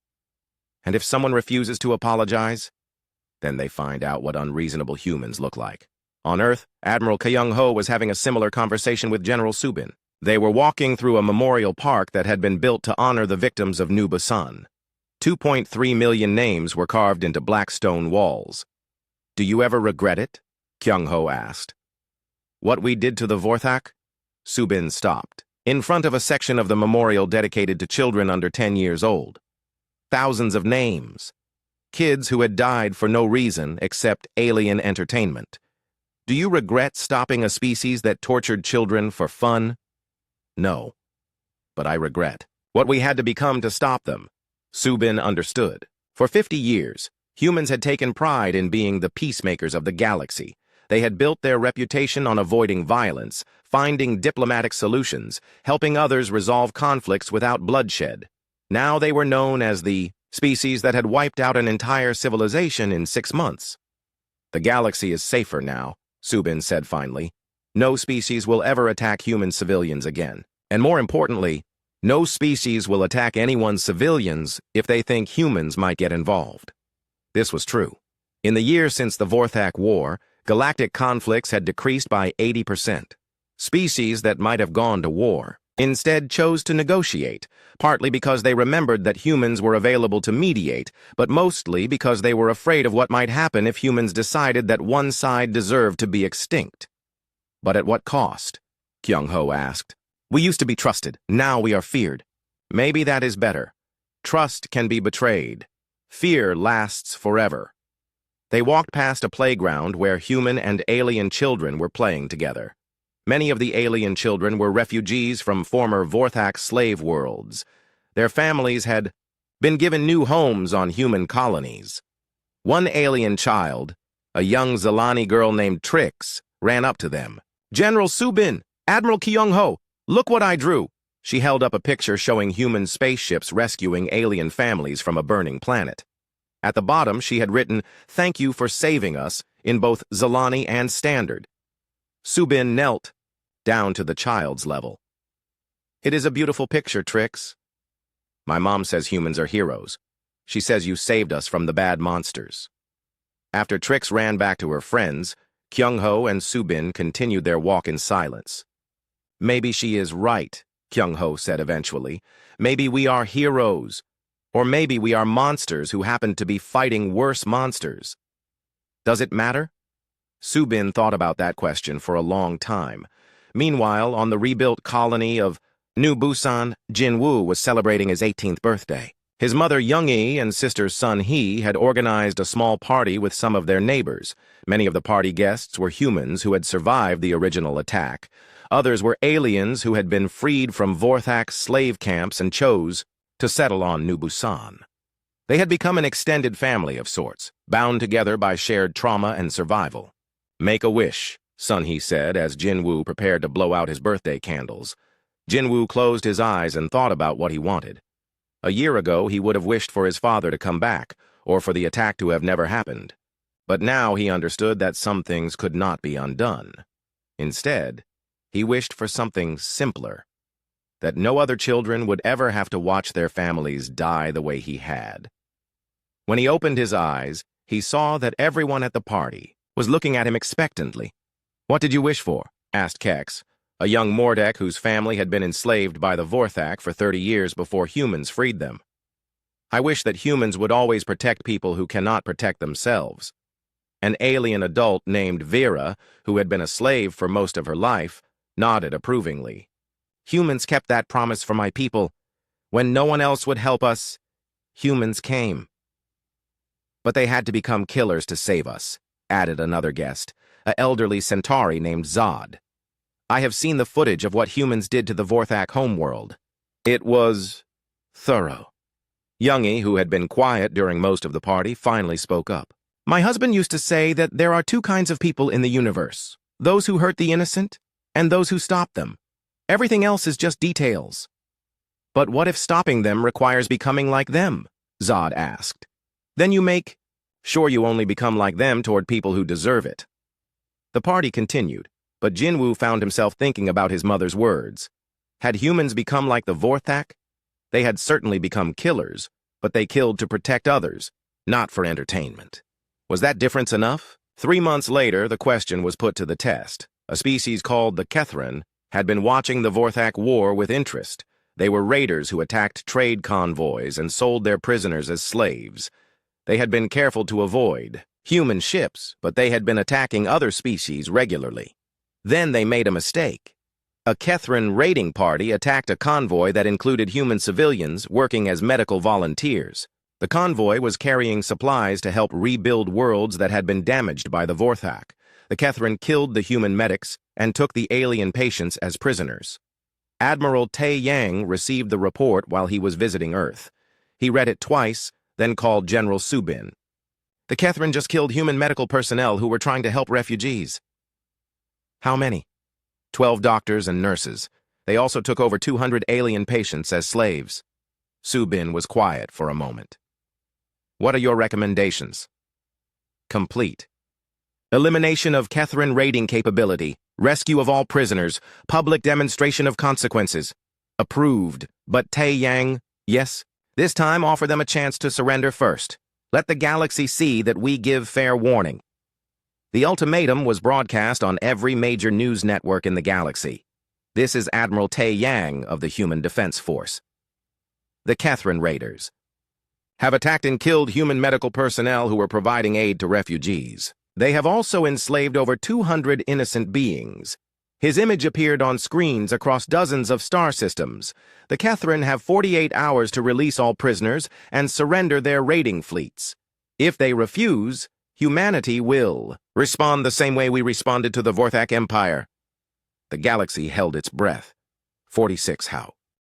And if someone refuses to apologize, then they find out what unreasonable humans look like." On Earth, Admiral Kyung-ho was having a similar conversation with General Subin. They were walking through a memorial park that had been built to honor the victims of New Busan. 2.3 million names were carved into black stone walls. "Do you ever regret it?" Kyung-ho asked. "What we did to the Vorthak?" Subin stopped, in front of a section of the memorial dedicated to children under 10 years old. Thousands of names. Kids who had died for no reason except alien entertainment. "Do you regret stopping a species that tortured children for fun?" "No. But I regret what we had to become to stop them." Subin understood. For 50 years, humans had taken pride in being the peacemakers of the galaxy. They had built their reputation on avoiding violence, finding diplomatic solutions, helping others resolve conflicts without bloodshed. Now they were known as the species that had wiped out an entire civilization in 6 months. The galaxy is safer now, Subin said finally. No species will ever attack human civilians again. And more importantly, no species will attack anyone's civilians if they think humans might get involved. This was true. In the years since the HFY War, galactic conflicts had decreased by 80%. Species that might have gone to war instead chose to negotiate, partly because they remembered that humans were available to mediate, but mostly because they were afraid of what might happen if humans decided that one side deserved to be extinct. But at what cost? Kyung-ho asked. We used to be trusted, now we are feared. Maybe that is better. Trust can be betrayed. Fear lasts forever. They walked past a playground where human and alien children were playing together. Many of the alien children were refugees from former Vorthak slave worlds. Their families had been given new homes on human colonies. One alien child, a young Zalani girl named Trix, ran up to them. General Subin, Admiral Kyung-ho, look what I drew. She held up a picture showing human spaceships rescuing alien families from a burning planet. At the bottom, she had written, "Thank you for saving us," in both Zalani and Standard. Subin knelt down to the child's level. It is a beautiful picture, Trix. My mom says humans are heroes. She says you saved us from the bad monsters. After Trix ran back to her friends, Kyung-ho and Subin continued their walk in silence. Maybe she is right, Kyung-ho said eventually. Maybe we are heroes. Or maybe we are monsters who happen to be fighting worse monsters. Does it matter? Subin thought about that question for a long time. Meanwhile, on the rebuilt colony of New Busan, Jin-woo was celebrating his 18th birthday. His mother Young-hee and sister Sun-hee had organized a small party with some of their neighbors. Many of the party guests were humans who had survived the original attack. Others were aliens who had been freed from Vorthak's slave camps and chose to settle on New Busan. They had become an extended family of sorts, bound together by shared trauma and survival. Make a wish, Sun-hee said as Jin-woo prepared to blow out his birthday candles. Jin-woo closed his eyes and thought about what he wanted. A year ago, he would have wished for his father to come back, or for the attack to have never happened. But now he understood that some things could not be undone. Instead, he wished for something simpler, that no other children would ever have to watch their families die the way he had. When he opened his eyes, he saw that everyone at the party was looking at him expectantly. What did you wish for? Asked Kex, a young Mordek whose family had been enslaved by the Vorthak for 30 years before humans freed them. I wish that humans would always protect people who cannot protect themselves. An alien adult named Vera, who had been a slave for most of her life, nodded approvingly. Humans kept that promise for my people. When no one else would help us, humans came. But they had to become killers to save us, added another guest, an elderly Centauri named Zod. I have seen the footage of what humans did to the Vorthak homeworld. It was thorough. Young-hee, who had been quiet during most of the party, finally spoke up. My husband used to say that there are two kinds of people in the universe, those who hurt the innocent and those who stop them. Everything else is just details. But what if stopping them requires becoming like them? Zod asked. Then you make sure you only become like them toward people who deserve it. The party continued, but Jin-woo found himself thinking about his mother's words. Had humans become like the Vorthak? They had certainly become killers, but they killed to protect others, not for entertainment. Was that difference enough? 3 months later, the question was put to the test. A species called the Kethran had been watching the Vorthak War with interest. They were raiders who attacked trade convoys and sold their prisoners as slaves. They had been careful to avoid human ships, but they had been attacking other species regularly. Then they made a mistake. A Kethran raiding party attacked a convoy that included human civilians working as medical volunteers. The convoy was carrying supplies to help rebuild worlds that had been damaged by the Vorthak. The Kethran killed the human medics and took the alien patients as prisoners. Admiral Tae Yang received the report while he was visiting Earth. He read it twice, then called General Subin. The Kethran just killed human medical personnel who were trying to help refugees. How many? 12 doctors and nurses. They also took over 200 alien patients as slaves. Subin was quiet for a moment. What are your recommendations? Complete. Elimination of Catherine raiding capability. Rescue of all prisoners. Public demonstration of consequences. Approved. But Tae Yang, yes? This time offer them a chance to surrender first. Let the galaxy see that we give fair warning. The ultimatum was broadcast on every major news network in the galaxy. This is Admiral Tae Yang of the Human Defense Force. The Catherine Raiders have attacked and killed human medical personnel who were providing aid to refugees. They have also enslaved over 200 innocent beings. His image appeared on screens across dozens of star systems. The Catherine have 48 hours to release all prisoners and surrender their raiding fleets. If they refuse, humanity will respond the same way we responded to the Vorthak Empire. The galaxy held its breath. 46 How.